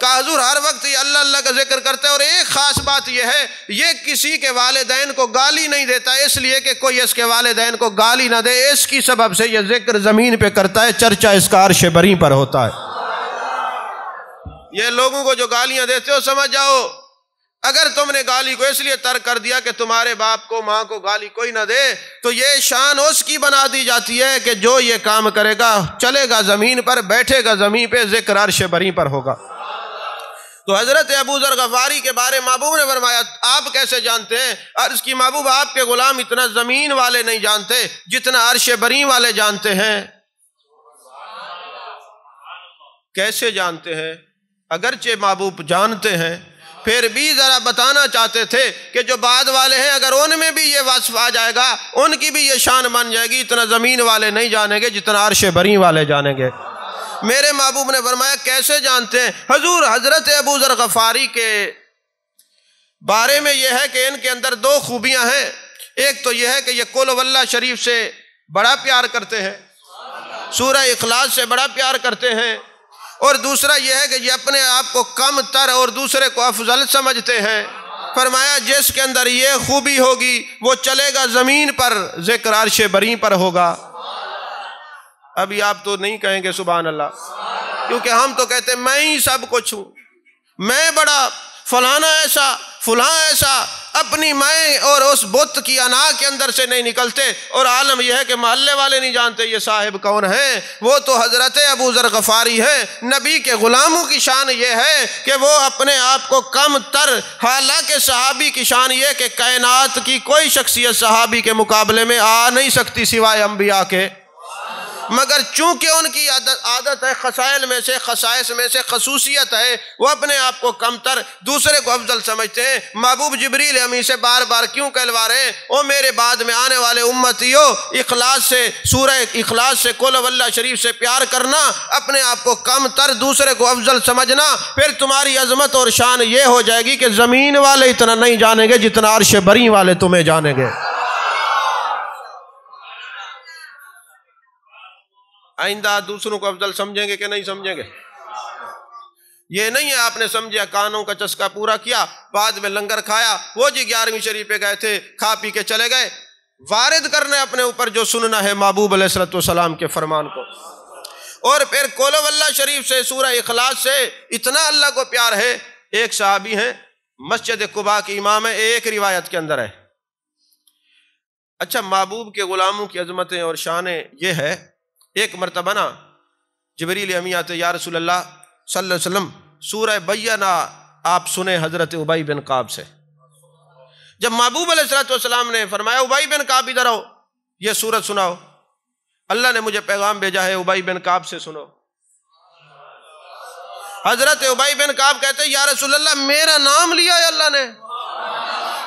[SPEAKER 1] کہا حضور ہر وقت یہ اللہ اللہ کا ذکر کرتا ہے، اور ایک خاص بات یہ ہے یہ کسی کے والدین کو گالی نہیں دیتا، اس لیے کہ کوئی اس کے والدین کو گالی نہ دے، اس کی سبب سے یہ ذکر زمین پہ کرتا ہے، چرچا اس کا عرش بری پر ہوتا ہے۔ یہ لوگوں کو جو گالیاں دیتے ہو سمجھ جاؤ، اگر تم نے گالی کو اس لیے ترک کر دیا کہ تمہارے باپ کو ماں کو گالی کوئی نہ دے، تو یہ شان اس کی بنا دی جاتی ہے کہ جو یہ کام کرے گا چلے گا زمین پر، بیٹھے گا زمین پہ، ذکر عرش بری پر ہوگا۔ تو حضرت ابو ذر غفاری کے بارے محبوب نے فرمایا آپ کیسے جانتے ہیں؟ عرض کی محبوب آپ کے غلام اتنا زمین والے نہیں جانتے جتنا عرش بری والے جانتے ہیں۔ کیسے جانتے ہیں؟ اگرچہ محبوب جانتے ہیں پھر بھی ذرا بتانا چاہتے تھے کہ جو بعد والے ہیں اگر ان میں بھی یہ وصف آ جائے گا ان کی بھی یہ شان بن جائے گی، اتنا زمین والے نہیں جانیں گے جتنا عرش بری والے جانیں گے۔ میرے محبوب نے فرمایا کیسے جانتے ہیں؟ حضور حضرت ابو ذر غفاری کے بارے میں یہ ہے کہ ان کے اندر 2 خوبیاں ہیں۔ ایک تو یہ ہے کہ یہ قل واللہ شریف سے بڑا پیار کرتے ہیں، سورہ اخلاص سے بڑا پیار کرتے ہیں، اور دوسرا یہ ہے کہ یہ اپنے آپ کو کم تر اور دوسرے کو افضل سمجھتے ہیں۔ فرمایا جس کے اندر یہ خوبی ہوگی وہ چلے گا زمین پر، ذکر عرش بری پر ہوگا۔ ابھی آپ تو نہیں کہیں گے سبحان اللہ، کیونکہ ہم تو کہتے ہیں میں ہی سب کچھ ہوں، میں بڑا فلانا ایسا فلاں ایسا، اپنی میں اور اس بت کی انا کے اندر سے نہیں نکلتے، اور عالم یہ ہے کہ محلے والے نہیں جانتے یہ صاحب کون ہیں۔ وہ تو حضرت ابو ذر غفاری ہے۔ نبی کے غلاموں کی شان یہ ہے کہ وہ اپنے آپ کو کم تر، حالانکہ صحابی کی شان یہ کہ کائنات کی کوئی شخصیت صحابی کے مقابلے میں آ نہیں سکتی سوائے انبیاء کے، مگر چونکہ ان کی عادت ہے، خصائل میں سے خصائص میں سے خصوصیت ہے، وہ اپنے آپ کو کم تر دوسرے کو افضل سمجھتے ہیں۔ محبوب جبریل امی سے بار بار کیوں کہلوا رہے ہیں او میرے بعد میں آنے والے امتیو، اخلاص سے سورہ اخلاص سے قل واللہ شریف سے پیار کرنا، اپنے آپ کو کم تر دوسرے کو افضل سمجھنا، پھر تمہاری عظمت اور شان یہ ہو جائے گی کہ زمین والے اتنا نہیں جانیں گے جتنا عرش بری والے تمہیں جانیں گے۔ آئندہ دوسروں کو افضل سمجھیں گے کہ نہیں سمجھیں گے؟ یہ نہیں ہے آپ نے سمجھا کانوں کا چسکا پورا کیا، بعد میں لنگر کھایا، وہ جی 11ویں شریف پہ گئے تھے، کھا پی کے چلے گئے۔ وارد کرنا اپنے اوپر جو سننا ہے محبوب علیہ الصلوۃ والسلام کے فرمان کو، اور پھر قل واللہ شریف سے سورہ اخلاص سے اتنا اللہ کو پیار ہے ایک صحابی ہیں مسجد قباء کے امام ہیں، ایک روایت کے اندر ہے۔ اچھا، محبوب کے غلاموں کی عظمتیں اور شانیں یہ ہے، ایک مرتبہ نا جبریل امی آتے، یا رسول اللہ صلی اللہ علیہ وسلم سورہ بینہ آپ سنیں حضرت ابی بن کعب سے۔ جب محبوب علیہ السلام نے فرمایا ابی بن کعب ادھر آؤ، یہ سورت سناؤ، اللہ نے مجھے پیغام بھیجا ہے ابی بن کعب سے سنو۔ حضرت ابی بن کعب کہتے ہیں یا رسول اللہ میرا نام لیا ہے اللہ نے،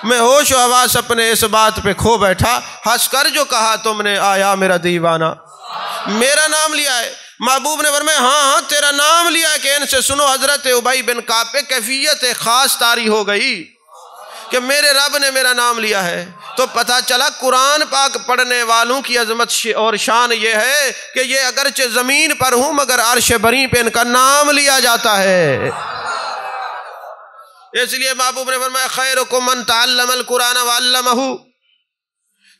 [SPEAKER 1] میں ہوش و حواس اپنے اس بات پہ کھو بیٹھا، ہنس کر جو کہا تم نے آیا میرا دیوانہ، میرا نام لیا ہے۔ محبوب نے فرمایا ہاں ہاں تیرا نام لیا ہے کہ ان سے سنو۔ حضرت ابی بن کعب پہ کیفیت خاص طاری ہو گئی کہ میرے رب نے میرا نام لیا ہے، تو پتہ چلا قرآن پاک پڑھنے والوں کی عظمت اور شان یہ ہے کہ یہ اگرچہ زمین پر ہوں مگر عرش بری پہ ان کا نام لیا جاتا ہے۔ اس لیے محبوب نے فرمایا خیرکم من تعلم القرآن وعلمہ،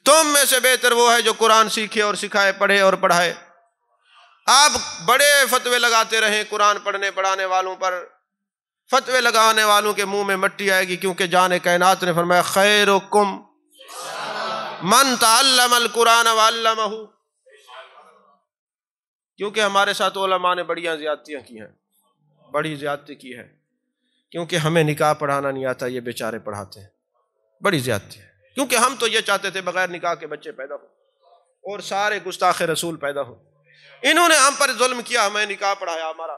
[SPEAKER 1] تم میں سے بہتر وہ ہے جو قرآن سیکھے اور سکھائے، پڑھے اور پڑھائے۔ آپ بڑے فتوے لگاتے رہیں قرآن پڑھنے پڑھانے والوں پر، فتوے لگانے والوں کے منہ میں مٹی آئے گی، کیونکہ جان کائنات نے فرمایا خیرکم من تعلم القرآن وعلمہ، کیونکہ ہمارے ساتھ علماء نے بڑی زیادتیاں کی ہیں، بڑی زیادتی کی ہے، کیونکہ ہمیں نکاح پڑھانا نہیں آتا، یہ بیچارے پڑھاتے ہیں، بڑی زیادتی ہے۔ کیونکہ ہم تو یہ چاہتے تھے بغیر نکاح کے بچے پیدا ہو اور سارے گستاخ رسول پیدا ہو، انہوں نے ہم پر ظلم کیا، ہمیں نکاح پڑھایا ہمارا،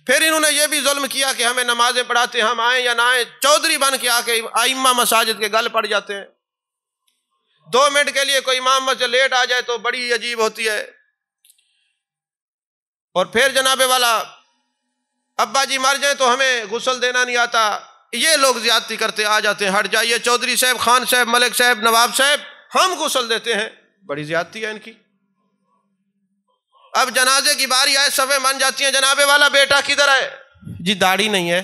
[SPEAKER 1] پھر انہوں نے یہ بھی ظلم کیا کہ ہمیں نمازیں پڑھاتے، ہم آئیں یا نہ آئیں چودھری بن کے آ کے ائمہ مساجد کے گل پڑ جاتے ہیں، 2 منٹ کے لیے کوئی امام مسجد لیٹ آ جائے تو بڑی عجیب ہوتی ہے، اور پھر جناب والا ابا جی مر جائیں تو ہمیں غسل دینا نہیں آتا، یہ لوگ زیادتی کرتے آ جاتے ہیں، ہٹ جائیے چودھری صاحب، خان صاحب، ملک صاحب، نواب صاحب، ہم غسل دیتے ہیں، بڑی زیادتی ہے ان کی۔ اب جنازے کی باری آئے صفیں بن جاتی ہیں، جناب والا بیٹا کدھر ہے؟ جی داڑھی نہیں ہے،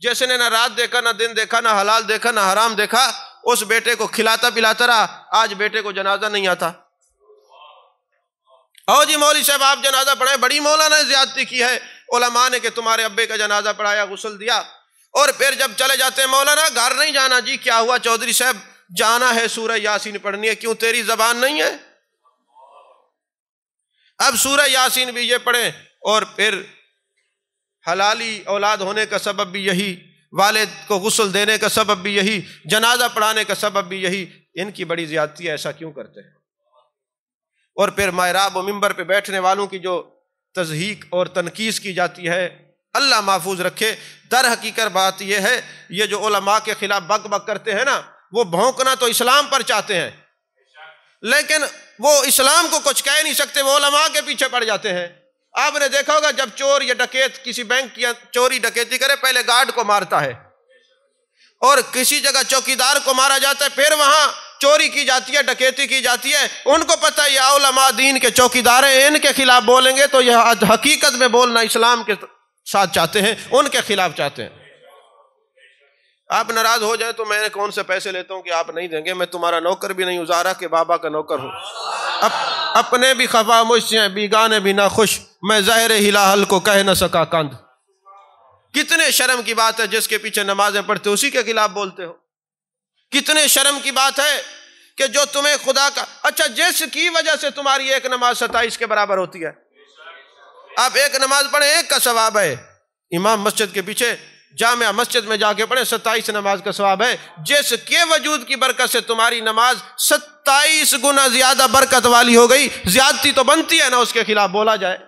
[SPEAKER 1] جیسے نے نہ رات دیکھا نہ دن دیکھا، نہ حلال دیکھا نہ حرام دیکھا، اس بیٹے کو کھلاتا پلاتا رہا، آج بیٹے کو جنازہ نہیں آتا۔ او جی مولوی صاحب آپ جنازہ پڑھائیں، بڑی مولانا نے زیادتی کی ہے، علماء نے کہ تمہارے ابے کا جنازہ پڑھایا، غسل دیا، اور پھر جب چلے جاتے ہیں مولانا گھر نہیں جانا، جی کیا ہوا چودھری صاحب؟ جانا ہے سورہ یاسین پڑھنی ہے، کیوں تیری زبان نہیں ہے؟ اب سورہ یاسین بھی یہ پڑھیں، اور پھر حلالی اولاد ہونے کا سبب بھی یہی، والد کو غسل دینے کا سبب بھی یہی، جنازہ پڑھانے کا سبب بھی یہی، ان کی بڑی زیادتی ہے، ایسا کیوں کرتے ہیں؟ اور پھر محراب و منبر پہ بیٹھنے والوں کی جو تضحیک اور تنقیص کی جاتی ہے، اللہ محفوظ رکھے۔ در حقیقت بات یہ ہے، یہ جو علماء کے خلاف بک بک کرتے ہیں نا، وہ بھونکنا تو اسلام پر چاہتے ہیں، لیکن وہ اسلام کو کچھ کہہ نہیں سکتے، وہ علماء کے پیچھے پڑ جاتے ہیں۔ آپ نے دیکھا ہوگا جب چور یا ڈکیت کسی بینک کی چوری ڈکیتی کرے، پہلے گارڈ کو مارتا ہے، اور کسی جگہ چوکیدار کو مارا جاتا ہے، پھر وہاں چوری کی جاتی ہے، ڈکیتی کی جاتی ہے۔ ان کو پتہ ہے یہ علماء دین کے چوکیدار ہیں، ان کے خلاف بولیں گے تو یہ حقیقت میں بولنا اسلام کے ساتھ چاہتے ہیں، ان کے خلاف چاہتے ہیں۔ آپ ناراض ہو جائیں تو میں کون سے پیسے لیتا ہوں کہ آپ نہیں دیں گے؟ میں تمہارا نوکر بھی نہیں، ازارا کہ بابا کا نوکر ہوں، اپنے بھی خفا مجھ سے، بیگانے بھی نہ خوش، میں زہر ہلاحل کو کہہ نہ سکا کند۔ کتنے شرم کی بات ہے، جس کے پیچھے نمازیں پڑھتے اسی کے خلاف بولتے ہو۔ کتنے شرم کی بات ہے کہ جو تمہیں خدا کا، اچھا جس کی وجہ سے تمہاری ایک نماز 27 کے برابر ہوتی ہے، آپ ایک نماز پڑھیں 1 کا ثواب ہے، امام مسجد کے پیچھے جامعہ مسجد میں جا کے پڑھیں 27 نماز کا ثواب ہے، جس کے وجود کی برکت سے تمہاری نماز 27 گنا زیادہ برکت والی ہو گئی۔ زیادتی تو بنتی ہے نا اس کے خلاف بولا جائے،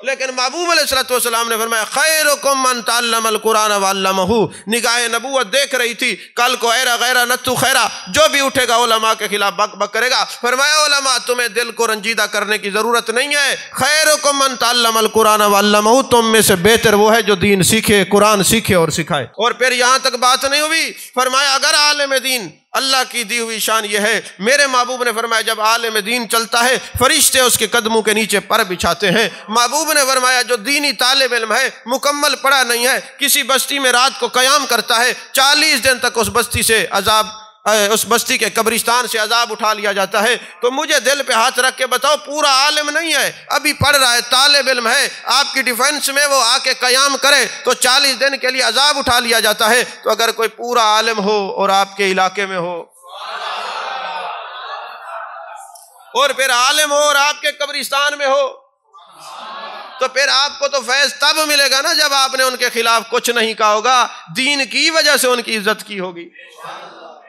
[SPEAKER 1] لیکن محبوب علیہ السلام نے فرمایا خیرکم من تعلم القرآن وعلمہ۔ نگاہ نبوت دیکھ رہی تھی، کل کو ایرا غیرہ نتو خیرہ، جو بھی اٹھے گا علماء کے خلاف بک بک کرے گا، فرمایا علماء تمہیں دل کو رنجیدہ کرنے کی ضرورت نہیں ہے، خیرکم من تعلم القرآن وعلمہ، تم میں سے بہتر وہ ہے جو دین سیکھے، قرآن سیکھے اور سکھائے۔ اور پھر یہاں تک بات نہیں ہوئی، فرمایا اگر عالم دین، اللہ کی دی ہوئی شان یہ ہے، میرے محبوب نے فرمایا جب عالم دین چلتا ہے فرشتے اس کے قدموں کے نیچے پر بچھاتے ہیں۔ محبوب نے فرمایا جو دینی طالب علم ہے، مکمل پڑھا نہیں ہے، کسی بستی میں رات کو قیام کرتا ہے، 40 دن تک اس بستی سے عذاب اس بستی کے قبرستان سے عذاب اٹھا لیا جاتا ہے، تو مجھے دل پہ ہاتھ رکھ کے بتاؤ، پورا عالم نہیں ہے، ابھی پڑھ رہا ہے، طالب علم ہے، آپ کی ڈیفنس میں وہ آ کے قیام کرے تو 40 دن کے لیے عذاب اٹھا لیا جاتا ہے، تو اگر کوئی پورا عالم ہو اور آپ کے علاقے میں ہو، اور پھر عالم ہو اور آپ کے قبرستان میں ہو، تو پھر آپ کو تو فیض تب ملے گا نا جب آپ نے ان کے خلاف کچھ نہیں کہا ہوگا، دین کی وجہ سے ان کی عزت کی ہوگی۔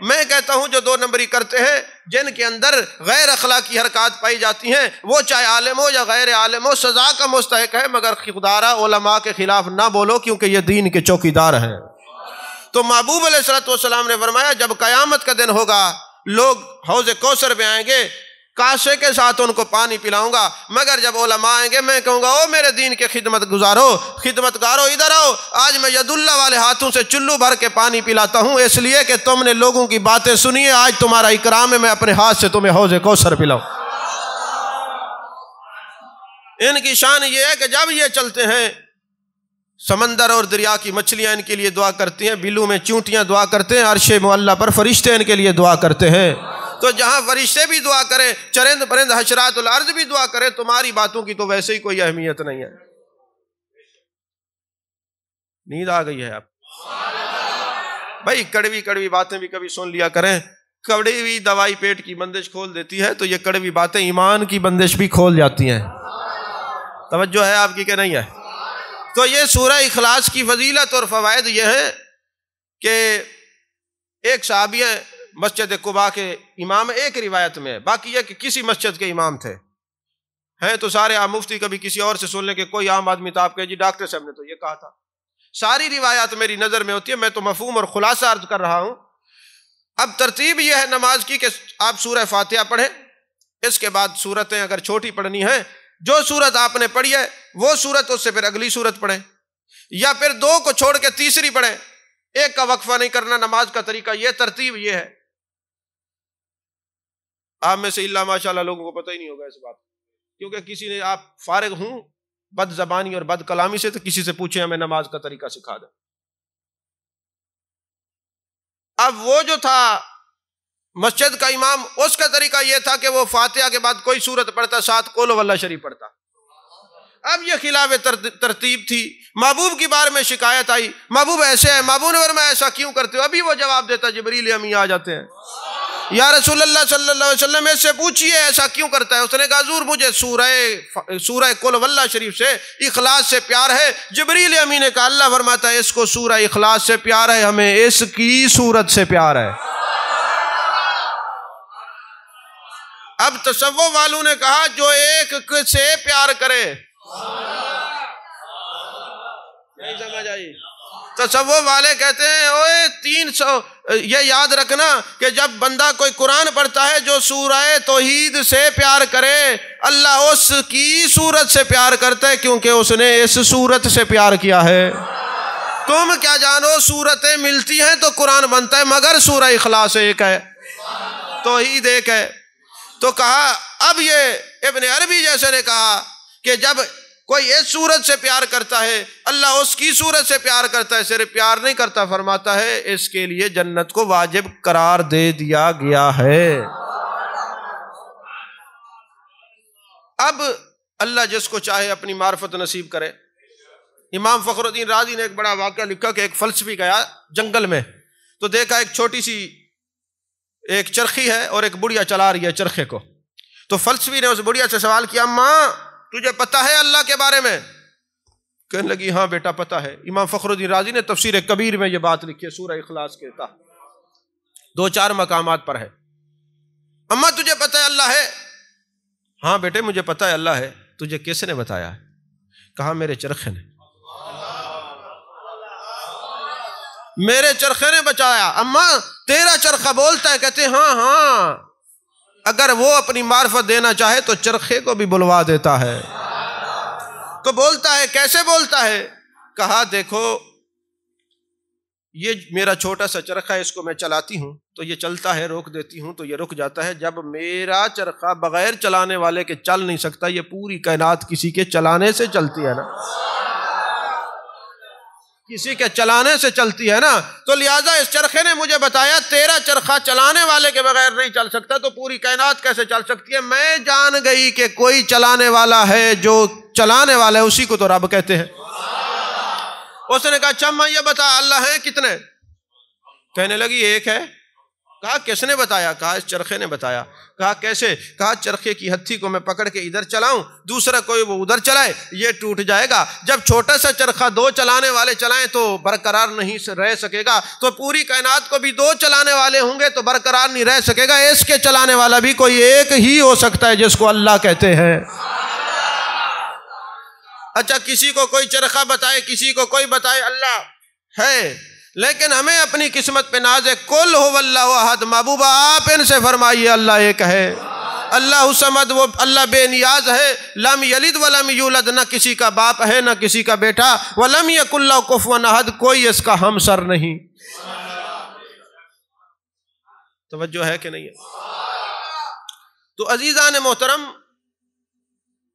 [SPEAKER 1] میں کہتا ہوں جو 2 نمبری کرتے ہیں، جن کے اندر غیر اخلاقی حرکات پائی جاتی ہیں، وہ چاہے عالم ہو یا غیر عالم ہو، سزا کا مستحق ہے، مگر خودارا علماء کے خلاف نہ بولو، کیونکہ یہ دین کے چوکیدار ہیں۔ تو محبوب علیہ السلام نے فرمایا جب قیامت کا دن ہوگا، لوگ حوض کوثر پہ آئیں گے، کاسے کے ساتھ ان کو پانی پلاؤں گا، مگر جب علماء آئیں گے میں کہوں گا او میرے دین کے خدمتگارو ادھر آؤ، آج میں ید اللہ والے ہاتھوں سے چلو بھر کے پانی پلاتا ہوں، اس لیے کہ تم نے لوگوں کی باتیں سنی ہے، آج تمہارا اکرام ہے، میں اپنے ہاتھ سے تمہیں حوض کوثر پلاؤں۔ ان کی شان یہ ہے کہ جب یہ چلتے ہیں، سمندر اور دریا کی مچھلیاں ان کے لیے دعا کرتی ہیں، بلوں میں چونٹیاں دعا کرتے ہیں، عرش معلیٰ پر فرشتے ان کے لیے دعا کرتے ہیں۔ تو جہاں فرشتے بھی دعا کریں، چرند پرند حشرات الارض بھی دعا کریں، تمہاری باتوں کی تو ویسے ہی کوئی اہمیت نہیں ہے۔ نیند آ گئی ہے آپ بھائی؟ کڑوی کڑوی باتیں بھی کبھی سن لیا کریں، کڑوی دوائی پیٹ کی بندش کھول دیتی ہے، تو یہ کڑوی باتیں ایمان کی بندش بھی کھول جاتی ہیں۔ توجہ ہے آپ کی کہ نہیں ہے؟ تو یہ سورہ اخلاص کی فضیلت اور فوائد یہ ہیں کہ ایک صحابی ہیں، مسجد قباء کے امام، ایک روایت میں، باقی یہ کہ کسی مسجد کے امام تھے، ہیں تو سارے عام مفتی کبھی کسی اور سے سن لیں کہ کوئی عام آدمی تھا، آپ کہے جی ڈاکٹر صاحب نے تو یہ کہا تھا، ساری روایات میری نظر میں ہوتی ہے، میں تو مفہوم اور خلاصہ عرض کر رہا ہوں۔ اب ترتیب یہ ہے نماز کی کہ آپ سورہ فاتحہ پڑھیں، اس کے بعد سورتیں اگر چھوٹی پڑھنی ہیں، جو سورت آپ نے پڑھی ہے وہ سورت، اس سے پھر اگلی سورت پڑھیں، یا پھر 2 کو چھوڑ کے تیسری پڑھیں، ایک کا وقفہ نہیں کرنا، نماز کا طریقہ یہ، ترتیب یہ ہے۔ آپ میں سے اللہ ماشاءاللہ لوگوں کو پتہ ہی نہیں ہوگا اس بات، کیونکہ کسی نے، آپ فارغ ہوں بد زبانی اور بد کلامی سے، تو کسی سے پوچھیں ہمیں نماز کا طریقہ سکھا دیں۔ اب وہ جو تھا مسجد کا امام، اس کا طریقہ یہ تھا کہ وہ فاتحہ کے بعد کوئی سورت پڑھتا، ساتھ قول واللہ شریف پڑھتا۔ اب یہ خلاف ترتیب تھی، محبوب کی بارے میں شکایت آئی، محبوب ایسے ہے، محبوب نے فرمایا ایسا کیوں کرتے ہو؟ ابھی وہ جواب دیتا، جبریل امی آ جاتے ہیں، یا رسول اللہ صلی اللہ علیہ وسلم اس سے پوچھئے ایسا کیوں کرتا ہے؟ اس نے کہا حضور مجھے سورہ قل واللہ شریف سے، اخلاص سے پیار ہے۔ جبریل امین نے کہا اللہ فرماتا ہے اس کو سورہ اخلاص سے پیار ہے، ہمیں اس کی صورت سے پیار ہے۔ اب تصوف والوں نے کہا جو ایک سے پیار کرے، نہیں سمجھ آئی؟ تصوف والے کہتے ہیں اوے 300، یہ یاد رکھنا کہ جب بندہ کوئی قرآن پڑھتا ہے جو سورہ توحید سے پیار کرے، اللہ اس کی صورت سے پیار کرتا ہے، کیونکہ اس نے اس صورت سے پیار کیا ہے۔ تم کیا جانو، صورتیں ملتی ہیں تو قرآن بنتا ہے، مگر سورہ اخلاص ایک ہے، توحید ایک ہے۔ تو کہا، اب یہ ابن عربی جیسے نے کہا کہ جب کوئی اس صورت سے پیار کرتا ہے، اللہ اس کی صورت سے پیار کرتا ہے، صرف پیار نہیں کرتا، فرماتا ہے اس کے لیے جنت کو واجب قرار دے دیا گیا ہے۔ اب اللہ جس کو چاہے اپنی معرفت نصیب کرے۔ امام فخر الدین رازی نے ایک بڑا واقعہ لکھا کہ ایک فلسفی گیا جنگل میں، تو دیکھا ایک چھوٹی سی ایک چرخی ہے اور ایک بڑھیا چلا رہی ہے چرخے کو، تو فلسفی نے اس بڑھیا سے سوال کیا اماں تجھے پتہ ہے اللہ کے بارے میں؟ کہنے لگی ہاں بیٹا پتہ ہے۔ امام فخر الدین رازی نے تفسیر کبیر میں یہ بات لکھی ہے، سورہ اخلاص کے تحت 2-4 مقامات پر ہے۔ اماں تجھے پتہ ہے اللہ ہے؟ ہاں بیٹے مجھے پتہ ہے اللہ ہے۔ تجھے کس نے بتایا ہے؟ کہا میرے چرخے نے، میرے چرخے نے بچایا۔ اماں تیرا چرخہ بولتا ہے؟ کہتے ہاں ہاں، اگر وہ اپنی معرفت دینا چاہے تو چرخے کو بھی بلوا دیتا ہے۔ تو بولتا ہے، کیسے بولتا ہے؟ کہا دیکھو یہ میرا چھوٹا سا چرخہ ہے، اس کو میں چلاتی ہوں تو یہ چلتا ہے، روک دیتی ہوں تو یہ رک جاتا ہے۔ جب میرا چرخہ بغیر چلانے والے کے چل نہیں سکتا، یہ پوری کائنات کسی کے چلانے سے چلتی ہے نا۔ کسی کے چلانے سے چلتی ہے نا، تو لہٰذا اس چرخے نے مجھے بتایا تیرا چرخہ چلانے والے کے بغیر نہیں چل سکتا، تو پوری کائنات کیسے چل سکتی ہے؟ میں جان گئی کہ کوئی چلانے والا ہے، جو چلانے والا ہے اسی کو تو رب کہتے ہیں۔ اس نے کہا اچھا یہ بتا اللہ ہیں کتنے؟ کہنے لگی ایک ہے۔ کہا کس نے بتایا؟ کہا اس چرخے نے بتایا۔ کہا کیسے؟ کہا چرخے کی ہتھی کو میں پکڑ کے ادھر چلاؤں، دوسرا کوئی وہ ادھر چلائے، یہ ٹوٹ جائے گا۔ جب چھوٹا سا چرخہ دو چلانے والے چلائیں تو برقرار نہیں رہ سکے گا، تو پوری کائنات کو بھی دو چلانے والے ہوں گے تو برقرار نہیں رہ سکے گا۔ اس کے چلانے والا بھی کوئی ایک ہی ہو سکتا ہے جس کو اللہ کہتے ہیں۔ اچھا کسی کو کوئی چرخہ بتائے، کسی کو کوئی بتائے، اللہ ہے، لیکن ہمیں اپنی قسمت پہ ناز ہے۔ قل هو اللہ احد، محبوبہ آپ ان سے فرمائیے اللہ ایک ہے، اللہ الصمد، وہ اللہ بے نیاز ہے، لم یلد ولم یولد، نہ کسی کا باپ ہے نہ کسی کا بیٹا، ولم یکن لہ کفوا احد، کوئی اس کا ہمسر نہیں۔ توجہ ہے کہ نہیں ہے؟ تو عزیزان محترم،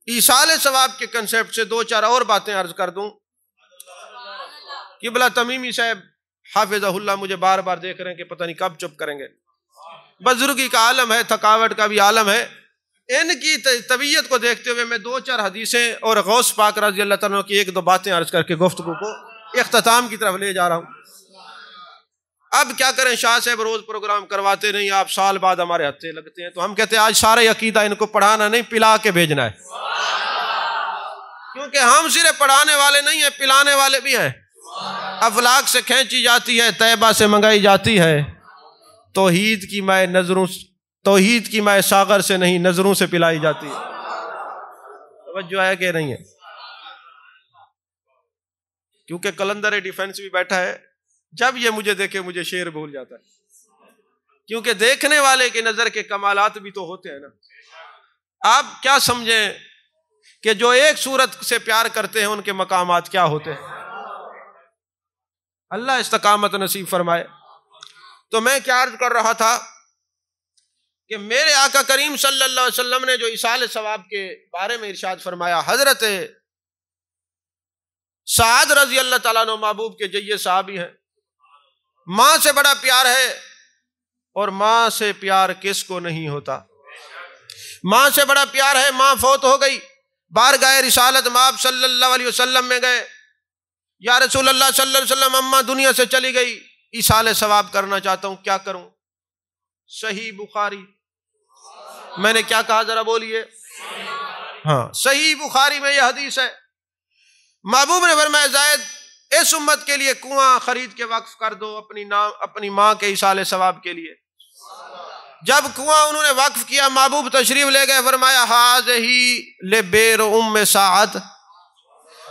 [SPEAKER 1] ایصال ثواب کے کنسیپٹ سے دو چار اور باتیں عرض کر دوں۔ قبلہ تمیمی صاحب حافظہ اللہ مجھے بار بار دیکھ رہے ہیں کہ پتہ نہیں کب چپ کریں گے۔ بزرگی کا عالم ہے، تھکاوٹ کا بھی عالم ہے، ان کی طبیعت کو دیکھتے ہوئے میں دو چار حدیثیں اور غوث پاک رضی اللہ تعالیٰ کی ایک دو باتیں عرض کر کے گفتگو کو اختتام کی طرف لے جا رہا ہوں۔ اب کیا کریں، شاہ صاحب روز پروگرام کرواتے نہیں، آپ سال بعد ہمارے ہتھے لگتے ہیں، تو ہم کہتے ہیں آج سارے عقیدہ ان کو پڑھانا نہیں، پلا کے بھیجنا ہے، کیونکہ ہم صرف پڑھانے والے نہیں ہیں، پلانے والے بھی ہیں۔ افلاک سے کھینچی جاتی ہے، طیبہ سے منگائی جاتی ہے، توحید کی مائے نظروں، توحید کی مائے ساغر سے نہیں نظروں سے پلائی جاتی ہے۔ توجہ ہے کہ نہیں ہے؟ کیونکہ کلندر ڈیفنس بھی بیٹھا ہے، جب یہ مجھے دیکھے مجھے شعر بھول جاتا ہے، کیونکہ دیکھنے والے کی نظر کے کمالات بھی تو ہوتے ہیں نا۔ آپ کیا سمجھیں کہ جو ایک صورت سے پیار کرتے ہیں ان کے مقامات کیا ہوتے ہیں؟ اللہ استقامت نصیب فرمائے۔ تو میں کیا عرض کر رہا تھا کہ میرے آقا کریم صلی اللہ علیہ وسلم نے جو ایصال ثواب کے بارے میں ارشاد فرمایا، حضرت سعد رضی اللہ تعالیٰ عنہ محبوب کے جیے صحابی ہیں، ماں سے بڑا پیار ہے، اور ماں سے پیار کس کو نہیں ہوتا؟ ماں سے بڑا پیار ہے، ماں فوت ہو گئی، بارگاہ رسالت مآب صلی اللہ علیہ وسلم میں گئے، یا رسول اللہ صلی اللہ علیہ وسلم اماں دنیا سے چلی گئی، ایصال ثواب کرنا چاہتا ہوں، کیا کروں؟ صحیح بخاری، میں نے کیا کہا ذرا بولیے؟ ہاں، صحیح بخاری میں یہ حدیث ہے۔ محبوب نے فرمایا زائد اس امت کے لیے کنواں خرید کے وقف کر دو اپنی ماں کے ایصال ثواب کے لیے۔ جب کنواں انہوں نے وقف کیا، محبوب تشریف لے گئے، فرمایا ہذہ لبئر ام سعد،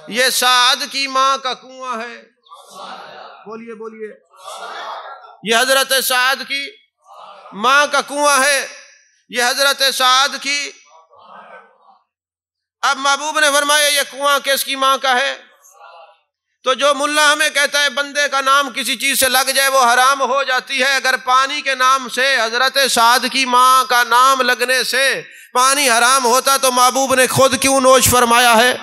[SPEAKER 1] یہ سعد کی ماں کا کنواں ہے۔ بولیے بولیے، یہ حضرت سعد کی ماں کا کنواں ہے، یہ حضرت سعد کی۔ اب محبوب نے فرمایا یہ کنواں کس کی ماں کا ہے؟ تو جو ملا ہمیں کہتا ہے بندے کا نام کسی چیز سے لگ جائے وہ حرام ہو جاتی ہے، اگر پانی کے نام سے حضرت سعد کی ماں کا نام لگنے سے پانی حرام ہوتا تو محبوب نے خود کیوں نوش فرمایا ہے؟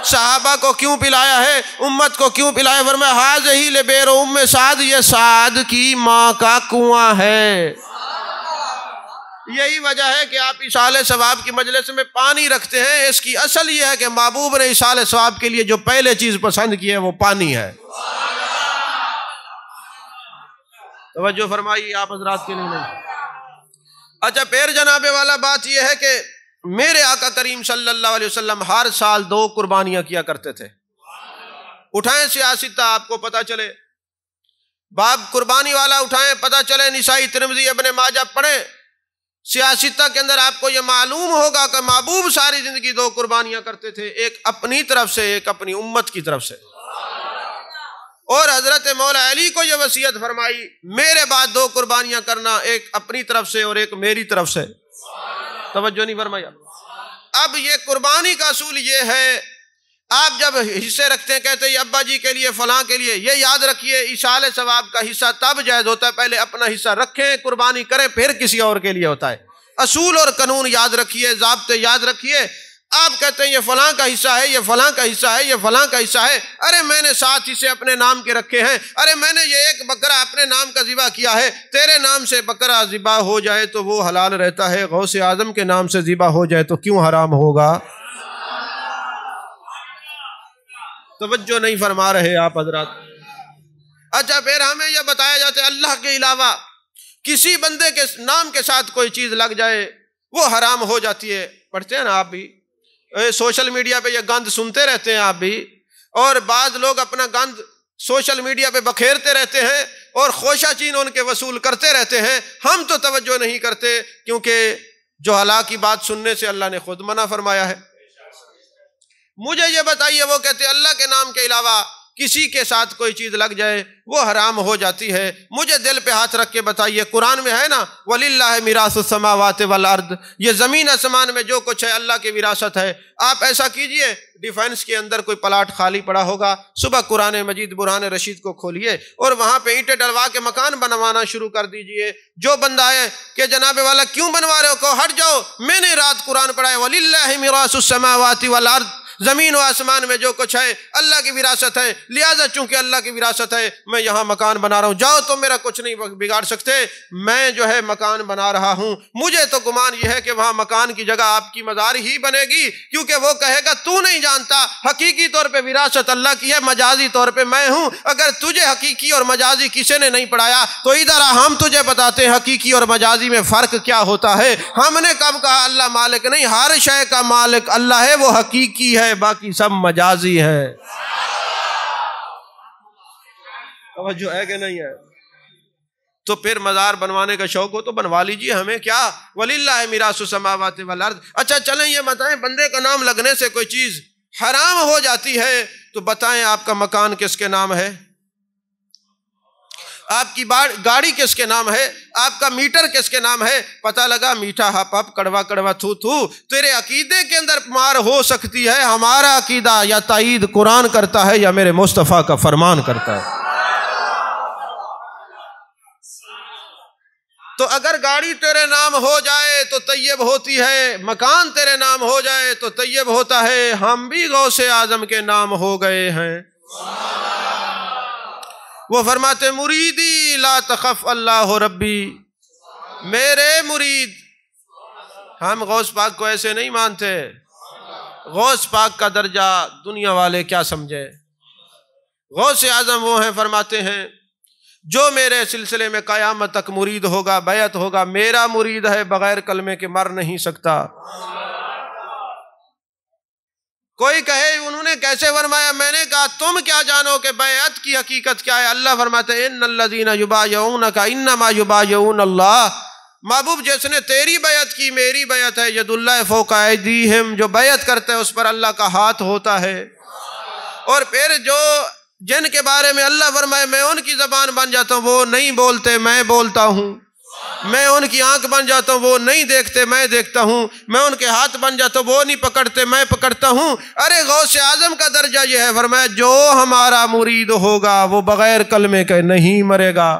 [SPEAKER 1] صحابہ کو کیوں پلایا ہے؟ امت کو کیوں پلایا؟ فرمایا ہذہ لبئر ام سعد، یہ سعد کی ماں کا کنواں ہے۔ یہی وجہ ہے کہ آپ ایصال ثواب کی مجلس میں پانی رکھتے ہیں، اس کی اصل یہ ہے کہ محبوب نے ایصال ثواب کے لیے جو پہلے چیز پسند کی ہے وہ پانی ہے۔ توجہ فرمائیے آپ حضرات کے لیے نہیں۔ اچھا پھر جناب والا بات یہ ہے کہ میرے آقا کریم صلی اللہ علیہ وسلم ہر سال 2 قربانیاں کیا کرتے تھے۔ اٹھائیں سیاستہ، آپ کو پتا چلے، باب قربانی والا اٹھائیں، پتا چلے، نسائی ترمذی ابن ماجہ پڑھیں، سیاستہ کے اندر آپ کو یہ معلوم ہوگا کہ محبوب ساری زندگی 2 قربانیاں کرتے تھے، ایک اپنی طرف سے ایک اپنی امت کی طرف سے۔ اور حضرت مولا علی کو یہ وصیت فرمائی میرے بعد 2 قربانیاں کرنا، ایک اپنی طرف سے اور ایک میری طرف سے۔ توجہ نہیں فرمایا؟ اب یہ قربانی کا اصول یہ ہے، آپ جب حصے رکھتے ہیں کہتے ہیں ابا جی کے لیے فلاں کے لیے، یہ یاد رکھیے ایصال ثواب کا حصہ تب جائز ہوتا ہے پہلے اپنا حصہ رکھیں، قربانی کریں، پھر کسی اور کے لیے ہوتا ہے۔ اصول اور قانون یاد رکھیے، ضابطے یاد رکھیے۔ آپ کہتے ہیں یہ فلاں کا حصہ ہے، یہ فلاں کا حصہ ہے، یہ فلاں کا حصہ ہے، ارے میں نے 7 حصے اپنے نام کے رکھے ہیں، ارے میں نے یہ ایک بکرا اپنے نام کا ذبح کیا ہے، تیرے نام سے بکرا ذبح ہو جائے تو وہ حلال رہتا ہے، غوث اعظم کے نام سے ذبح ہو جائے تو کیوں حرام ہوگا؟ توجہ نہیں فرما رہے آپ حضرات۔ اچھا پھر ہمیں یہ بتایا جاتا ہے اللہ کے علاوہ کسی بندے کے نام کے ساتھ کوئی چیز لگ جائے وہ حرام ہو جاتی ہے۔ پڑھتے ہیں نا آپ بھی، سوشل میڈیا پہ یہ گند سنتے رہتے ہیں آپ بھی، اور بعض لوگ اپنا گند سوشل میڈیا پہ بکھیرتے رہتے ہیں اور خوشہ چین ان کے وصول کرتے رہتے ہیں، ہم تو توجہ نہیں کرتے کیونکہ جو ہلاک کی بات سننے سے اللہ نے خود منع فرمایا ہے۔ مجھے یہ بتائیے، وہ کہتے ہیں اللہ کے نام کے علاوہ کسی کے ساتھ کوئی چیز لگ جائے وہ حرام ہو جاتی ہے، مجھے دل پہ ہاتھ رکھ کے بتائیے، قرآن میں ہے نا وَلِلَّهِ مِيرَاثُ السَّمَاوَاتِ وَالْأَرْضِ، یہ زمین آسمان میں جو کچھ ہے اللہ کی وراثت ہے۔ آپ ایسا کیجئے، ڈیفینس کے اندر کوئی پلاٹ خالی پڑا ہوگا، صبح قرآن مجید برہان رشید کو کھولیے اور وہاں پہ اینٹیں ڈلوا کے مکان بنوانا شروع کر دیجئے۔ جو بندہ ہے کہ جناب والا کیوں بنوا رہے ہو، کہو ہٹ جاؤ، میں نے رات قرآن پڑھا ہے وَلِلَّهِ مِيرَاثُ السَّمَاوَاتِ وَالْأَرْضِ، زمین و آسمان میں جو کچھ ہے اللہ کی وراثت ہے، لہٰذا چونکہ اللہ کی وراثت ہے میں یہاں مکان بنا رہا ہوں، جاؤ تم میرا کچھ نہیں بگاڑ سکتے، میں جو ہے مکان بنا رہا ہوں۔ مجھے تو گمان یہ ہے کہ وہاں مکان کی جگہ آپ کی مزار ہی بنے گی، کیونکہ وہ کہے گا تو نہیں جانتا حقیقی طور پہ وراثت اللہ کی ہے، مجازی طور پہ میں ہوں۔ اگر تجھے حقیقی اور مجازی کسی نے نہیں پڑھایا تو ادھر ہم تجھے بتاتے ہیں حقیقی اور مجازی میں فرق کیا ہوتا ہے۔ ہم نے کب کہا اللہ مالک نہیں، ہر شے کا مالک اللہ ہے، وہ حقیقی ہے، باقی سب مجازی ہے۔ توجہ ہے کہ نہیں ہے؟ تو پھر مزار بنوانے کا شوق ہو تو بنوا لیجیے، ہمیں کیا، وَلِلَّهِ مِيرَاثُ السَّمَاوَاتِ وَالْأَرْضِ۔ اچھا چلیں یہ بتائیں، بندے کا نام لگنے سے کوئی چیز حرام ہو جاتی ہے تو بتائیں آپ کا مکان کس کے نام ہے، آپ کی گاڑی کس کے نام ہے، آپ کا میٹر کس کے نام ہے؟ پتہ لگا میٹھا ہپ ہپ، کڑوا کڑوا تھو تھو، تیرے عقیدے کے اندر مار ہو سکتی ہے، ہمارا عقیدہ یا تائید قرآن کرتا ہے یا میرے مصطفیٰ کا فرمان کرتا ہے۔ تو اگر گاڑی تیرے نام ہو جائے تو طیب ہوتی ہے، مکان تیرے نام ہو جائے تو طیب ہوتا ہے، ہم بھی غوث اعظم کے نام ہو گئے ہیں۔ وہ فرماتے مریدی لا تخف اللہ ربی، میرے مرید، ہم غوث پاک کو ایسے نہیں مانتے، غوث پاک کا درجہ دنیا والے کیا سمجھے۔ غوث اعظم وہ ہیں، فرماتے ہیں جو میرے سلسلے میں قیامت تک مرید ہوگا، بیعت ہوگا، میرا مرید ہے، بغیر کلمے کے مر نہیں سکتا۔ کوئی کہے انہوں نے کیسے فرمایا، میں نے کہا تم کیا جانو کہ بیعت کی حقیقت کیا ہے۔ اللہ فرماتے ہیں ان الذین یبایعونک انما یبایعون اللہ، محبوب جس نے تیری بیعت کی میری بیعت ہے، ید اللہ فوق ایدیہم، جو بیعت کرتا ہے اس پر اللہ کا ہاتھ ہوتا ہے۔ اور پھر جو جن کے بارے میں اللہ فرمائے میں ان کی زبان بن جاتا ہوں، وہ نہیں بولتے میں بولتا ہوں، میں ان کی آنکھ بن جاتا ہوں، وہ نہیں دیکھتے میں دیکھتا ہوں، میں ان کے ہاتھ بن جاتا ہوں، وہ نہیں پکڑتے میں پکڑتا ہوں۔ ارے غوث اعظم کا درجہ یہ ہے، فرمایا جو ہمارا مرید ہوگا وہ بغیر کلمے کے نہیں مرے گا۔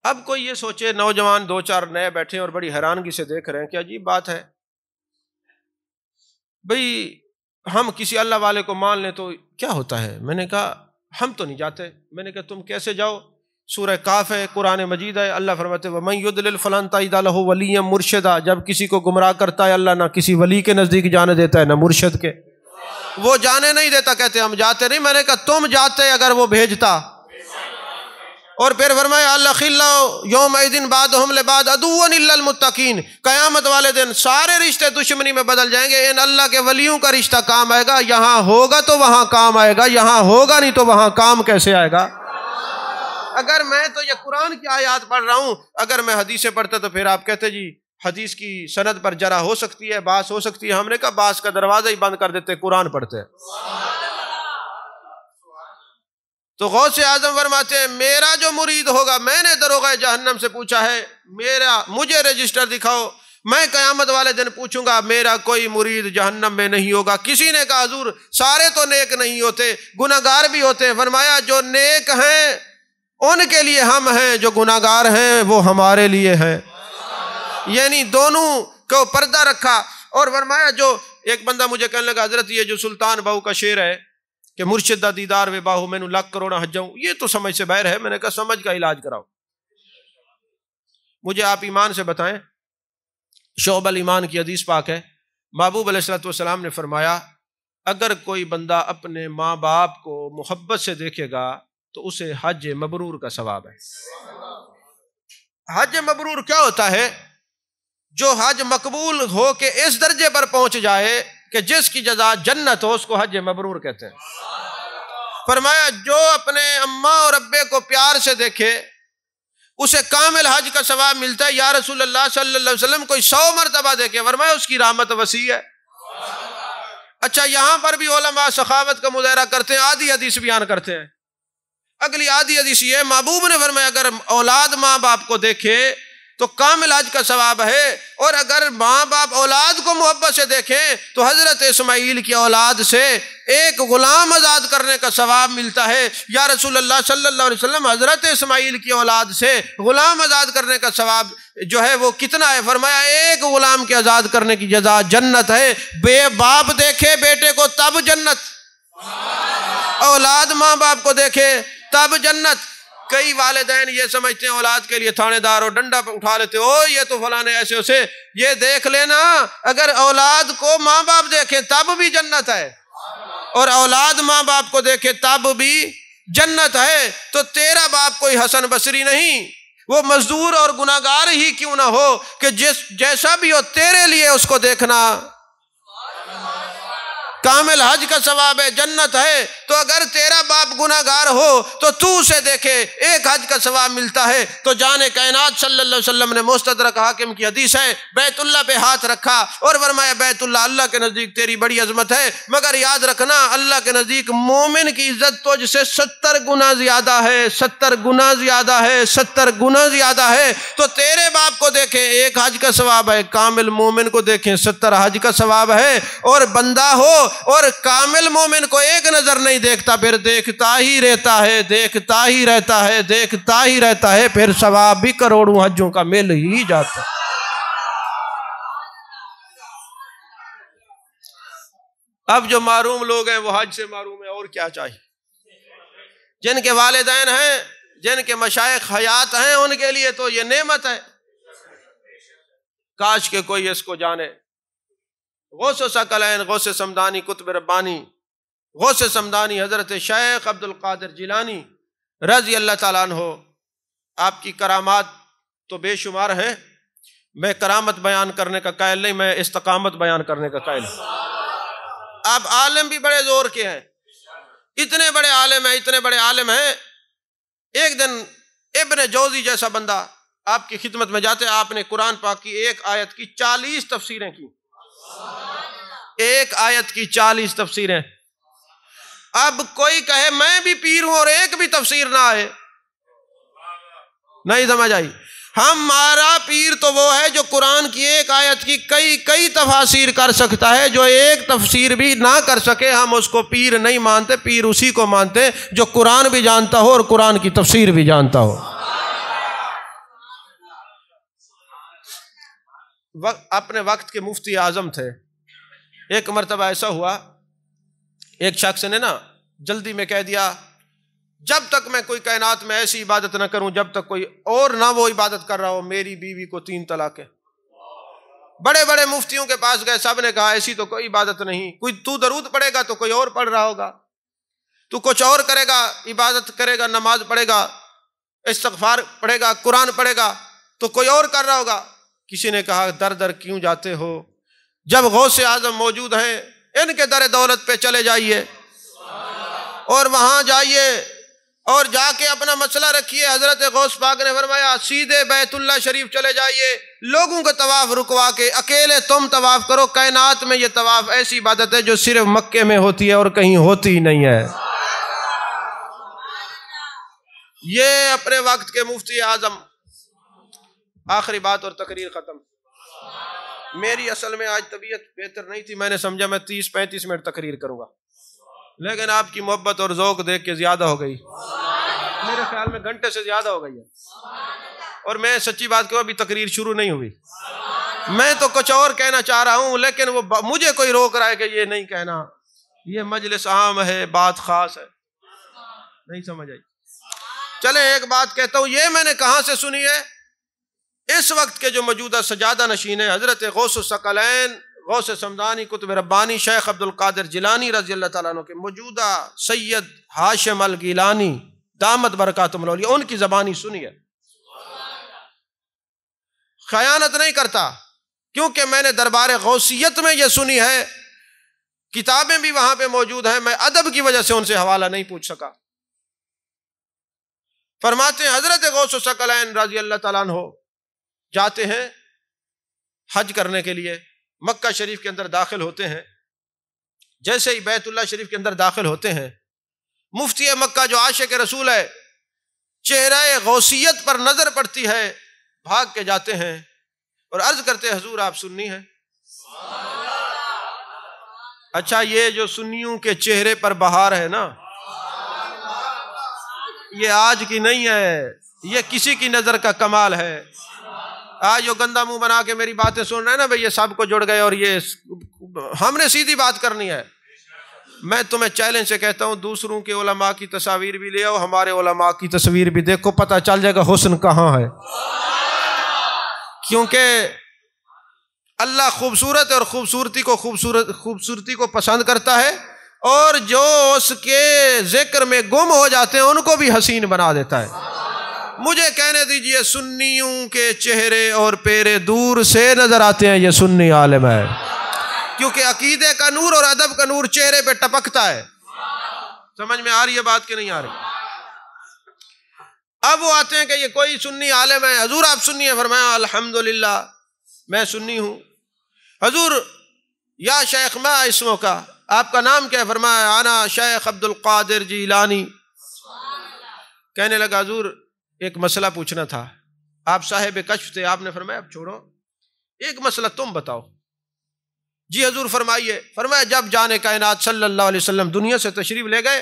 [SPEAKER 1] اب کوئی یہ سوچے، نوجوان 2-4 نئے بیٹھے اور بڑی حیرانگی سے دیکھ رہے ہیں کہ عجیب بات ہے بھئی، ہم کسی اللہ والے کو مان لیں تو کیا ہوتا ہے؟ میں نے کہا ہم تو نہیں جاتے۔ میں نے کہا تم کیسے جاؤ؟ سورہ کاف ہے، قرآن مجید ہے، اللہ فرماتے وَمَن يُضْلِلْ فَلَن تَجِدَ لَهُ وَلِيًّا مُرْشِدًا، جب کسی کو گمراہ کرتا ہے اللہ نہ کسی ولی کے نزدیک جانے دیتا ہے نہ مرشد کے، وہ جانے نہیں دیتا، کہتے ہم جاتے نہیں۔ میں نے کہا تم جاتے اگر وہ بھیجتا۔ اور پھر فرمایا الْأَخِلَّاءُ يَوْمَئِذٍ بَعْضُهُمْ لِبَعْضٍ عَدُوٌّ إِلَّا الْمُتَّقِينَ، قیامت والے دن سارے رشتے دشمنی میں بدل جائیں گے، ان اللہ کے ولیوں کا رشتہ کام آئے گا، یہاں ہوگا تو وہاں کام آئے گا، یہاں ہوگا نہیں تو وہاں کام کیسے آئے گا؟ اگر میں تو یہ قرآن کی آیات پڑھ رہا ہوں، اگر میں حدیثیں پڑھتا تو پھر آپ کہتے جی حدیث کی سند پر جرح ہو سکتی ہے، باس ہو سکتی ہے۔ ہم نے کہا باس کا دروازہ ہی بند کر دیتے، قرآن پڑھتے ہیں۔ تو غوث اعظم فرماتے ہیں میرا جو مرید ہوگا، میں نے دروغہ جہنم سے پوچھا ہے، مجھے رجسٹر دکھاؤ، میں قیامت والے دن پوچھوں گا میرا کوئی مرید جہنم میں نہیں ہوگا۔ کسی نے کہا حضور سارے تو نیک نہیں ہوتے، گناہگار بھی ہوتے ہیں۔ فرمایا جو نیک ہیں ان کے لیے ہم ہیں، جو گناہگار ہیں وہ ہمارے لیے ہیں، یعنی دونوں کو پردہ رکھا۔ اور فرمایا جو ایک بندہ مجھے کہنے لگا حضرت یہ جو سلطان بہو کا شعر ہے کہ مرشد دا دیدار وے باہو مینوں لاکھ کروڑا حجاؤں، یہ تو سمجھ سے باہر ہے۔ میں نے کہا سمجھ کا علاج کراؤ، مجھے آپ ایمان سے بتائیں۔ شعب الایمان کی حدیث پاک ہے، محبوب علیہ الصلوۃ والسلام نے فرمایا اگر کوئی بندہ اپنے ماں باپ کو محبت سے دیکھے گا تو اسے حج مبرور کا ثواب ہے۔ حج مبرور کیا ہوتا ہے؟ جو حج مقبول ہو کے اس درجے پر پہنچ جائے کہ جس کی جزا جنت ہو، اس کو حج مبرور کہتے ہیں۔ فرمایا جو اپنے اماں اور ابے کو پیار سے دیکھے اسے کامل حج کا ثواب ملتا ہے۔ یا رسول اللہ صلی اللہ علیہ وسلم کوئی 100 مرتبہ دیکھے، فرمایا اس کی رحمت وسیع ہے۔ اچھا یہاں پر بھی علماء سخاوت کا مظاہرہ کرتے ہیں، آدھی حدیث بیان کرتے ہیں۔ اگلی آدھی حدیث یہ ہے، محبوب نے فرمایا اگر اولاد ماں باپ کو دیکھے تو کامل حج کا ثواب ہے، اور اگر ماں باپ اولاد کو محبت سے دیکھیں تو حضرت اسماعیل کی اولاد سے ایک غلام آزاد کرنے کا ثواب ملتا ہے۔ یا رسول اللہ صلی اللہ علیہ وسلم حضرت اسماعیل کی اولاد سے غلام آزاد کرنے کا ثواب جو ہے وہ کتنا ہے؟ فرمایا ایک غلام کے آزاد کرنے کی جزا جنت ہے۔ بے باپ دیکھے بیٹے کو تب جنت، اولاد ماں باپ کو دیکھے تب جنت۔ کئی والدین یہ سمجھتے ہیں اولاد کے لیے تھانے دار اور ڈنڈا اٹھا لیتے، او یہ تو فلانے ایسے اسے، یہ دیکھ لینا اگر اولاد کو ماں باپ دیکھیں تب بھی جنت ہے، اور اولاد ماں باپ کو دیکھے تب بھی جنت ہے۔ تو تیرا باپ کوئی حسن بصری نہیں، وہ مزدور اور گناہگار ہی کیوں نہ ہو، کہ جیسا بھی ہو تیرے لیے اس کو دیکھنا کامل حج کا ثواب ہے، جنت ہے۔ تو اگر تیرا باپ گناہگار ہو تو اسے دیکھے ایک حج کا ثواب ملتا ہے۔ تو جان کائنات صلی اللہ علیہ وسلم نے مستدرک حاکم کی حدیث ہے، بیت اللہ پہ ہاتھ رکھا اور فرمایا بیت اللہ اللہ کے نزدیک تیری بڑی عظمت ہے، مگر یاد رکھنا اللہ کے نزدیک مومن کی عزت تجھ سے 70 گنا زیادہ ہے، 70 گنا زیادہ ہے، 70 گنا زیادہ ہے۔ تو تیرے باپ کو دیکھیں ایک حج کا ثواب ہے، کامل مومن کو دیکھیں 70 حج کا ثواب ہے۔ اور بندہ ہو اور کامل مومن کو ایک نظر نہیں دیکھتا، پھر دیکھتا ہی رہتا ہے، دیکھتا ہی رہتا ہے، دیکھتا ہی رہتا ہے، پھر ثواب بھی کروڑوں حجوں کا مل ہی جاتا ہے۔ اب جو معروم لوگ ہیں وہ حج سے معروم ہیں، اور کیا چاہیے؟ جن کے والدین ہیں، جن کے مشائخ حیات ہیں، ان کے لیے تو یہ نعمت ہے، کاش کہ کوئی اس کو جانے۔ غوث ثقلین غوث سمدانی قطب ربانی غوث سمدانی حضرت شیخ عبد القادر جیلانی رضی اللہ تعالیٰ عنہ، آپ کی کرامات تو بے شمار ہیں۔ میں کرامت بیان کرنے کا قائل نہیں، میں استقامت بیان کرنے کا قائل ہوں۔ آپ عالم بھی بڑے زور کے ہیں، اتنے بڑے عالم ہیں، اتنے بڑے عالم ہیں۔ ایک دن ابن جوزی جیسا بندہ آپ کی خدمت میں جاتے، آپ نے قرآن پاک کی ایک آیت کی 40 تفسیریں کی، ایک آیت کی 40 تفسیریں۔ اب کوئی کہے میں بھی پیر ہوں اور ایک بھی تفسیر نہ آئے، نہیں سمجھ آئی؟ ہمارا پیر تو وہ ہے جو قرآن کی ایک آیت کی کئی تفاسیر کر سکتا ہے، جو ایک تفسیر بھی نہ کر سکے ہم اس کو پیر نہیں مانتے، پیر اسی کو مانتے جو قرآن بھی جانتا ہو اور قرآن کی تفسیر بھی جانتا ہو۔ اپنے وقت کے مفتی اعظم تھے، ایک مرتبہ ایسا ہوا ایک شخص نے نا جلدی میں کہہ دیا جب تک میں کوئی کائنات میں ایسی عبادت نہ کروں جب تک کوئی اور نہ وہ عبادت کر رہا ہو، میری بیوی کو 3 طلاق ہے۔ بڑے بڑے مفتیوں کے پاس گئے، سب نے کہا ایسی تو کوئی عبادت نہیں، کوئی تو درود پڑھے گا تو کوئی اور پڑھ رہا ہوگا، تو کچھ اور کرے گا، عبادت کرے گا، نماز پڑھے گا، استغفار پڑھے گا، قرآن پڑھے گا تو کوئی اور کر رہا ہوگا۔ کسی نے کہا در در کیوں جاتے ہو، جب غوث اعظم موجود ہیں ان کے در دولت پہ چلے جائیے اور وہاں جائیے اور جا کے اپنا مسئلہ رکھیے۔ حضرت غوث پاک نے فرمایا سیدھے بیت اللہ شریف چلے جائیے، لوگوں کا طواف رکوا کے اکیلے تم طواف کرو، کائنات میں یہ طواف ایسی عبادت ہے جو صرف مکے میں ہوتی ہے اور کہیں ہوتی ہی نہیں ہے۔ یہ اپنے وقت کے مفتی اعظم۔ آخری بات اور تقریر ختم۔ میری اصل میں آج طبیعت بہتر نہیں تھی، میں نے سمجھا میں 30-35 منٹ تقریر کروں گا، لیکن آپ کی محبت اور ذوق دیکھ کے زیادہ ہو گئی، میرے خیال میں گھنٹے سے زیادہ ہو گئی ہے، اور میں سچی بات کہوں ابھی تقریر شروع نہیں ہوئی، میں تو کچھ اور کہنا چاہ رہا ہوں لیکن وہ مجھے کوئی روک رہا ہے کہ یہ نہیں کہنا، یہ مجلس عام ہے، بات خاص ہے، نہیں سمجھ آئی۔ چلیں ایک بات کہتا ہوں، یہ میں نے کہاں سے سنی ہے؟ اس وقت کے جو موجودہ سجادہ نشین ہیں حضرت غوث الثقلین غوث سمدانی قطب ربانی شیخ عبد القادر جیلانی رضی اللہ تعالیٰ عنہ کے موجودہ سید ہاشم الگیلانی دامت برکاتہم العلیٰ، ان کی زبانی سنی ہے، خیانت نہیں کرتا، کیونکہ میں نے دربار غوثیت میں یہ سنی ہے، کتابیں بھی وہاں پہ موجود ہیں، میں ادب کی وجہ سے ان سے حوالہ نہیں پوچھ سکا۔ فرماتے ہیں حضرت غوث الثقلین رضی اللہ تعالیٰ عنہ جاتے ہیں حج کرنے کے لیے، مکہ شریف کے اندر داخل ہوتے ہیں، جیسے ہی بیت اللہ شریف کے اندر داخل ہوتے ہیں، مفتی مکہ جو عاشق رسول ہے، چہرہ غوثیت پر نظر پڑتی ہے، بھاگ کے جاتے ہیں اور عرض کرتے ہیں حضور آپ سنی ہیں؟ اچھا یہ جو سنیوں کے چہرے پر بہار ہے نا، یہ آج کی نہیں ہے، یہ کسی کی نظر کا کمال ہے۔ آج جو گندا منہ بنا کے میری باتیں سن رہے ہیں نا بھئی یہ سب کو جڑ گئے اور یہ ہم نے سیدھی بات کرنی ہے، میں تمہیں چیلنج سے کہتا ہوں دوسروں کے علماء کی تصاویر بھی لے آؤ، ہمارے علماء کی تصویر بھی دیکھو، پتہ چل جائے گا حسن کہاں ہے، کیونکہ اللہ خوبصورت اور خوبصورتی کو پسند کرتا ہے، اور جو اس کے ذکر میں گم ہو جاتے ہیں ان کو بھی حسین بنا دیتا ہے۔ مجھے کہنے دیجئے سنیوں کے چہرے اور پیرے دور سے نظر آتے ہیں، یہ سنی عالم ہے، کیونکہ عقیدے کا نور اور ادب کا نور چہرے پہ ٹپکتا ہے۔ سمجھ میں آ رہی ہے بات کہ نہیں آ رہی؟ اب وہ آتے ہیں کہ یہ کوئی سنی عالم ہے، حضور آپ سنی ہیں؟ فرمایا الحمدللہ میں سنی ہوں۔ حضور یا شیخ ما اسموں کا، آپ کا نام کیا ہے؟ فرمایا انا شیخ عبد القادر جیلانی۔ کہنے لگا حضور ایک مسئلہ پوچھنا تھا، آپ صاحب کشف تھے، آپ نے فرمایا اب چھوڑو، ایک مسئلہ تم بتاؤ۔ جی حضور فرمائیے۔ فرمایا جب جان کائنات صلی اللہ علیہ وسلم دنیا سے تشریف لے گئے،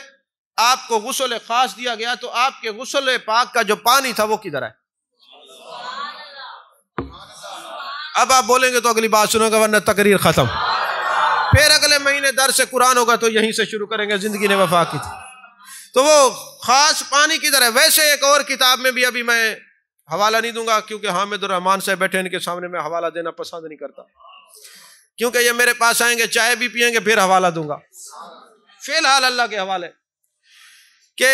[SPEAKER 1] آپ کو غسل خاص دیا گیا، تو آپ کے غسل پاک کا جو پانی تھا وہ کدھر ہے؟ اب آپ بولیں گے تو اگلی بات سنو گا ورنہ تقریر ختم، پھر اگلے مہینے درس قرآن ہوگا تو یہیں سے شروع کریں گے، زندگی نے وفا کی تھی۔ تو وہ خاص پانی کدھر ہے؟ ویسے ایک اور کتاب میں بھی ابھی میں حوالہ نہیں دوں گا کیونکہ حامد الرحمان صاحب بیٹھے ان کے سامنے میں حوالہ دینا پسند نہیں کرتا، کیونکہ یہ میرے پاس آئیں گے چائے بھی پئیں گے پھر حوالہ دوں گا۔ فی الحال اللہ کے حوالے کہ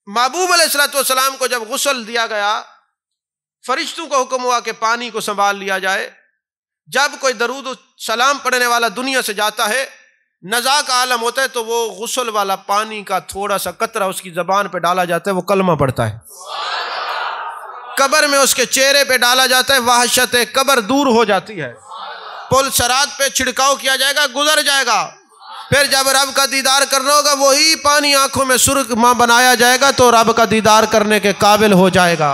[SPEAKER 1] محبوب علیہ السلام کو جب غسل دیا گیا، فرشتوں کو حکم ہوا کہ پانی کو سنبھال لیا جائے، جب کوئی درود و سلام پڑھنے والا دنیا سے جاتا ہے، نزاع کا عالم ہوتا ہے، تو وہ غسل والا پانی کا تھوڑا سا قطرہ اس کی زبان پہ ڈالا جاتا ہے، وہ کلمہ پڑھتا ہے، قبر میں اس کے چہرے پہ ڈالا جاتا ہے، وحشت قبر دور ہو جاتی ہے، پل صراط پہ چھڑکاؤ کیا جائے گا، گزر جائے گا، پھر جب رب کا دیدار کرنا ہوگا وہی پانی آنکھوں میں سرخ بنایا جائے گا تو رب کا دیدار کرنے کے قابل ہو جائے گا۔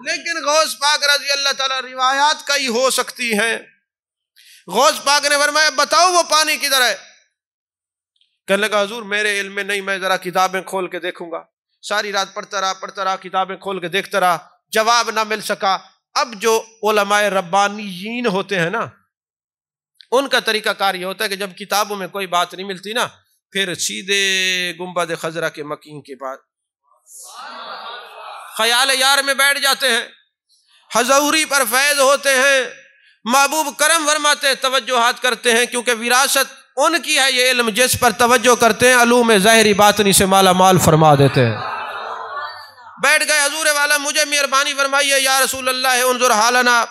[SPEAKER 1] لیکن غوث پاک رضی اللہ تعالیٰ روایات کا ہی ہو سکتی ہیں۔ غوث پاک نے فرمایا بتاؤ وہ پانی کدھر ہے؟ کہنے لگا حضور میرے علم میں نہیں، میں ذرا کتابیں کھول کے دیکھوں گا۔ ساری رات پڑھتا رہا کتابیں کھول کے دیکھتا رہا، جواب نہ مل سکا۔ اب جو علماء ربانیین ہوتے ہیں نا، ان کا طریقہ کار یہ ہوتا ہے کہ جب کتابوں میں کوئی بات نہیں ملتی نا، پھر سیدھے گنبد خضرا کے مکین کے بعد خیال یار میں بیٹھ جاتے ہیں، حضوری پر فیض ہوتے ہیں، محبوب کرم فرماتے ہیں، توجہات کرتے ہیں، کیونکہ وراثت ان کی ہے یہ علم، جس پر توجہ کرتے ہیں علوم ظاہری باطنی سے مالا مال فرما دیتے ہیں۔ بیٹھ گئے حضور والا مجھے مہربانی فرمائیے یا رسول اللہ انظر حالنا۔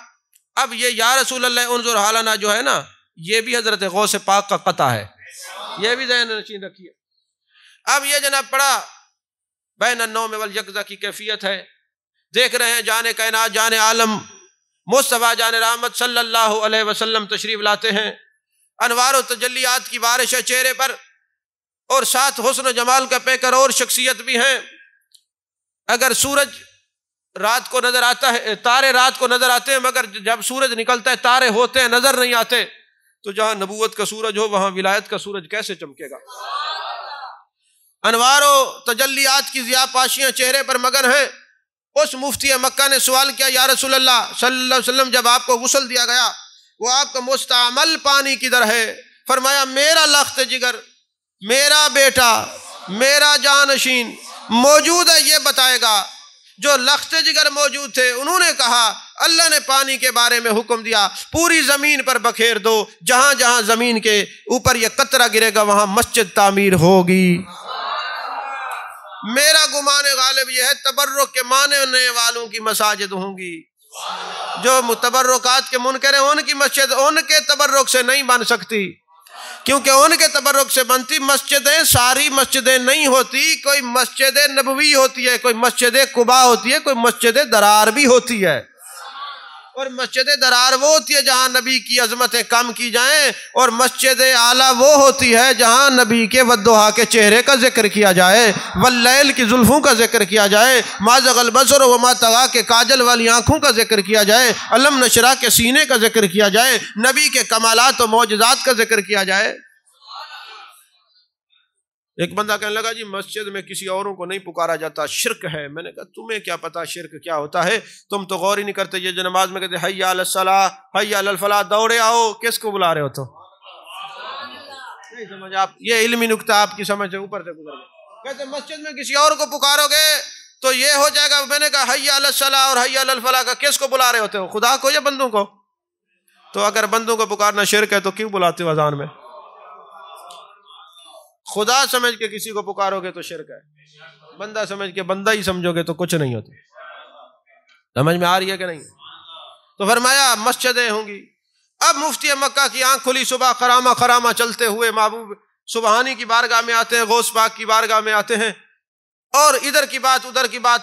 [SPEAKER 1] اب یہ یا رسول اللہ انظر حالنا جو ہے نا، یہ بھی حضرت غوث پاک کا قطع ہے، یہ بھی ذہن نشین رکھیے۔ اب یہ جناب پڑھا بین النوم والیقظہ کی کیفیت ہے، دیکھ رہے ہیں جان کائنات جان عالم مصطفیٰ جان رحمت صلی اللہ علیہ وسلم تشریف لاتے ہیں، انوار و تجلیات کی بارش ہے چہرے پر، اور ساتھ حسن و جمال کا پیکر اور شخصیت بھی ہیں۔ اگر سورج رات کو نظر آتا ہے، تارے رات کو نظر آتے ہیں، مگر جب سورج نکلتا ہے تارے ہوتے ہیں نظر نہیں آتے. تو جہاں نبوت کا سورج ہو وہاں ولایت کا سورج کیسے چمکے گا؟ انوار و تجلیات کی ضیاء پاشیاں چہرے پر مگن ہیں. اس مفتی مکہ نے سوال کیا، یا رسول اللہ صلی اللہ علیہ وسلم، جب آپ کو غسل دیا گیا وہ آپ کا مستعمل پانی کدھر ہے؟ فرمایا میرا لخت جگر، میرا بیٹا، میرا جانشین موجود ہے، یہ بتائے گا. جو لخت جگر موجود تھے انہوں نے کہا اللہ نے پانی کے بارے میں حکم دیا پوری زمین پر بکھیر دو، جہاں جہاں زمین کے اوپر یہ قطرہ گرے گا وہاں مسجد تعمیر ہوگی. میرا گمان غالب یہ ہے تبرک کے ماننے والوں کی مساجد ہوں گی. جو تبرکات کے منکر ہیں ان کی مسجد ان کے تبرک سے نہیں بن سکتی، کیونکہ ان کے تبرک سے بنتی مسجدیں ساری مسجدیں نہیں ہوتی. کوئی مسجد نبوی ہوتی ہے، کوئی مسجد قباء ہوتی ہے، کوئی مسجد درار بھی ہوتی ہے. اور مسجد درار وہ ہوتی ہے جہاں نبی کی عظمتیں کم کی جائیں، اور مسجد اعلیٰ وہ ہوتی ہے جہاں نبی کے والضحیٰ کے چہرے کا ذکر کیا جائے، واللیل کی زلفوں کا ذکر کیا جائے، ما زغ البصر وما طغیٰ کے کاجل والی آنکھوں کا ذکر کیا جائے، علم نشرح کے سینے کا ذکر کیا جائے، نبی کے کمالات و معجزات کا ذکر کیا جائے. ایک بندہ کہنے لگا جی مسجد میں کسی اوروں کو نہیں پکارا جاتا، شرک ہے. میں نے کہا تمہیں کیا پتا شرک کیا ہوتا ہے؟ تم تو غور ہی نہیں کرتے. یہ جو نماز میں کہتے حی علی الصلاۃ، حی علی الفلاح، دوڑے آؤ، کس کو بلا رہے ہو؟ تو نہیں سمجھ آپ، یہ علمی نکتہ آپ کی سمجھ سے اوپر سے گزر گیا. کہتے مسجد میں کسی اور کو پکارو گے تو یہ ہو جائے گا. میں نے کہا حی علی الصلاۃ اور حی علی الفلاح کا کس کو بلا رہے ہوتے ہو؟ خدا کو یا بندوں کو؟ تو اگر بندوں کو پکارنا شرک ہے تو کیوں بلاتے ہو اذان میں؟ خدا سمجھ کے کسی کو پکارو گے تو شرک ہے، بندہ سمجھ کے بندہ ہی سمجھو گے تو کچھ نہیں ہوتا. سمجھ میں آ رہی ہے کہ نہیں؟ تو فرمایا مسجدیں ہوں گی. اب مفتی مکہ کی آنکھ کھلی، صبح خرامہ خرامہ چلتے ہوئے محبوب سبحانی کی بارگاہ میں آتے ہیں، غوث پاک کی بارگاہ میں آتے ہیں، اور ادھر کی بات ادھر کی بات،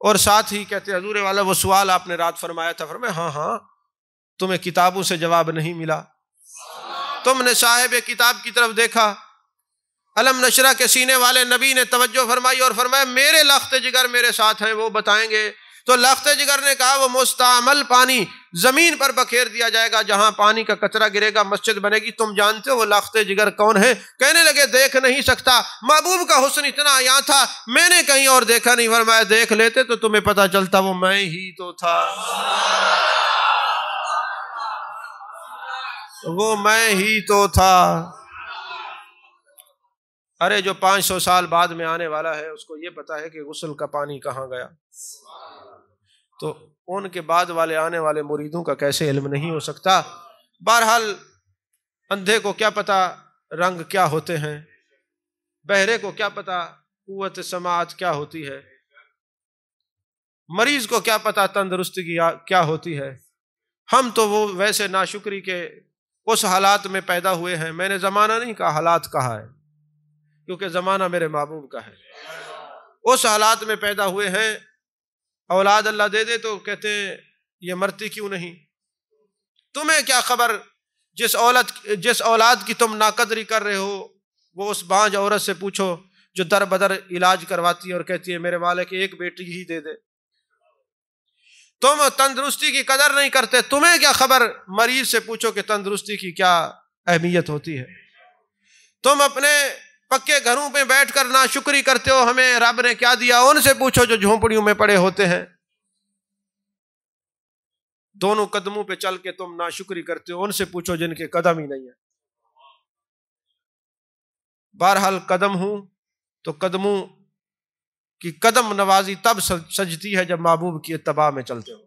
[SPEAKER 1] اور ساتھ ہی کہتے حضور والا وہ سوال آپ نے رات فرمایا تھا. فرمایا ہاں تمہیں کتابوں سے جواب نہیں ملا، تم نے صاحب کتاب کی طرف دیکھا، علم نشرح کے سینے والے نبی نے توجہ فرمائی اور فرمایا میرے لخت جگر میرے ساتھ ہیں، وہ بتائیں گے. تو لخت جگر نے کہا وہ مستعمل پانی زمین پر بکھیر دیا جائے گا، جہاں پانی کا قطرہ گرے گا مسجد بنے گی. تم جانتے ہو وہ لخت جگر کون ہے؟ کہنے لگے دیکھ نہیں سکتا، محبوب کا حسن اتنا عیاں تھا میں نے کہیں اور دیکھا نہیں. فرمایا دیکھ لیتے تو تمہیں پتہ چلتا وہ میں ہی تو تھا، وہ میں ہی تو تھا. ارے جو 500 سال بعد میں آنے والا ہے اس کو یہ پتا ہے کہ غسل کا پانی کہاں گیا، تو ان کے بعد والے آنے والے مریدوں کا کیسے علم نہیں ہو سکتا؟ بہرحال اندھے کو کیا پتا رنگ کیا ہوتے ہیں، بہرے کو کیا پتا قوت سماعت کیا ہوتی ہے، مریض کو کیا پتا تندرستی کیا ہوتی ہے. ہم تو وہ ویسے ناشکری کے اس حالات میں پیدا ہوئے ہیں. میں نے زمانہ نہیں کہا، حالات کہا ہے، کیونکہ زمانہ میرے محبوب کا ہے. اس حالات میں پیدا ہوئے ہیں. اولاد اللہ دے دے تو کہتے ہیں یہ مرتی کیوں نہیں؟ تمہیں کیا خبر؟ جس اولاد کی تم ناقدری کر رہے ہو وہ اس بانج عورت سے پوچھو جو در بدر علاج کرواتی ہے اور کہتی ہے میرے مالک ایک بیٹی ہی دے دے. تم تندرستی کی قدر نہیں کرتے، تمہیں کیا خبر؟ مریض سے پوچھو کہ تندرستی کی کیا اہمیت ہوتی ہے. تم اپنے پکے گھروں پہ بیٹھ کر ناشکری کرتے ہو ہمیں رب نے کیا دیا، ان سے پوچھو جو جھونپڑیوں میں پڑے ہوتے ہیں. دونوں قدموں پہ چل کے تم ناشکری کرتے ہو، ان سے پوچھو جن کے قدم ہی نہیں ہیں. بہرحال قدم ہوں تو قدموں کی قدم نوازی تب سجتی ہے جب محبوب کی اتباع میں چلتے ہو.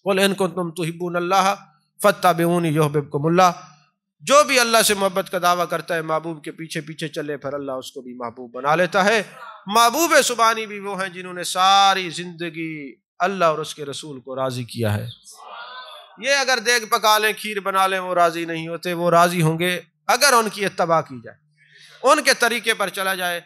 [SPEAKER 1] قل ان کنتم تحبون اللہ فاتبعونی یحببکم اللہ. جو بھی اللہ سے محبت کا دعویٰ کرتا ہے محبوب کے پیچھے پیچھے چلے پھر اللہ اس کو بھی محبوب بنا لیتا ہے. محبوب سبحانی بھی وہ ہیں جنہوں نے ساری زندگی اللہ اور اس کے رسول کو راضی کیا ہے. یہ اگر دیگ پکا لیں کھیر بنا لیں وہ راضی نہیں ہوتے، وہ راضی ہوں گے اگر ان کی اتباع کی جائے، ان کے طریقے پر چلا جائے.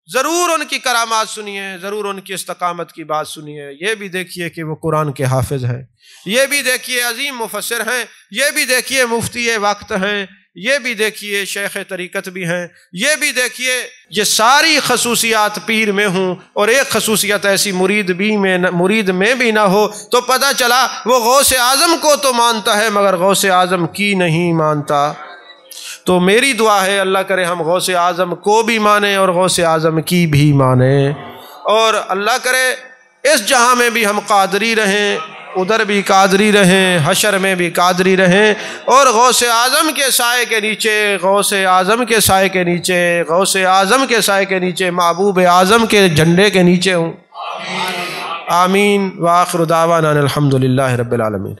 [SPEAKER 1] ضرور ان کی کرامات سنیے، ضرور ان کی استقامت کی بات سنیے. یہ بھی دیکھیے کہ وہ قرآن کے حافظ ہیں، یہ بھی دیکھیے عظیم مفسر ہیں، یہ بھی دیکھیے مفتی وقت ہیں، یہ بھی دیکھیے شیخ طریقت بھی ہیں، یہ بھی دیکھیے یہ ساری خصوصیات پیر میں ہوں اور ایک خصوصیت ایسی مرید میں بھی نہ ہو، تو پتہ چلا وہ غوث اعظم کو تو مانتا ہے مگر غوث اعظم کی نہیں مانتا۔ تو میری دعا ہے اللہ کرے ہم غوث اعظم کو بھی مانیں اور غوث اعظم کی بھی مانیں، اور اللہ کرے اس جہاں میں بھی ہم قادری رہیں، ادھر بھی قادری رہیں، حشر میں بھی قادری رہیں، اور غوث اعظم کے سائے کے نیچے، غوث اعظم کے سائے کے نیچے، غوث اعظم کے سائے کے نیچے، محبوب اعظم کے جھنڈے کے نیچے ہوں۔ آمین۔ وآخر دعوانا الحمدللہ رب العالمین۔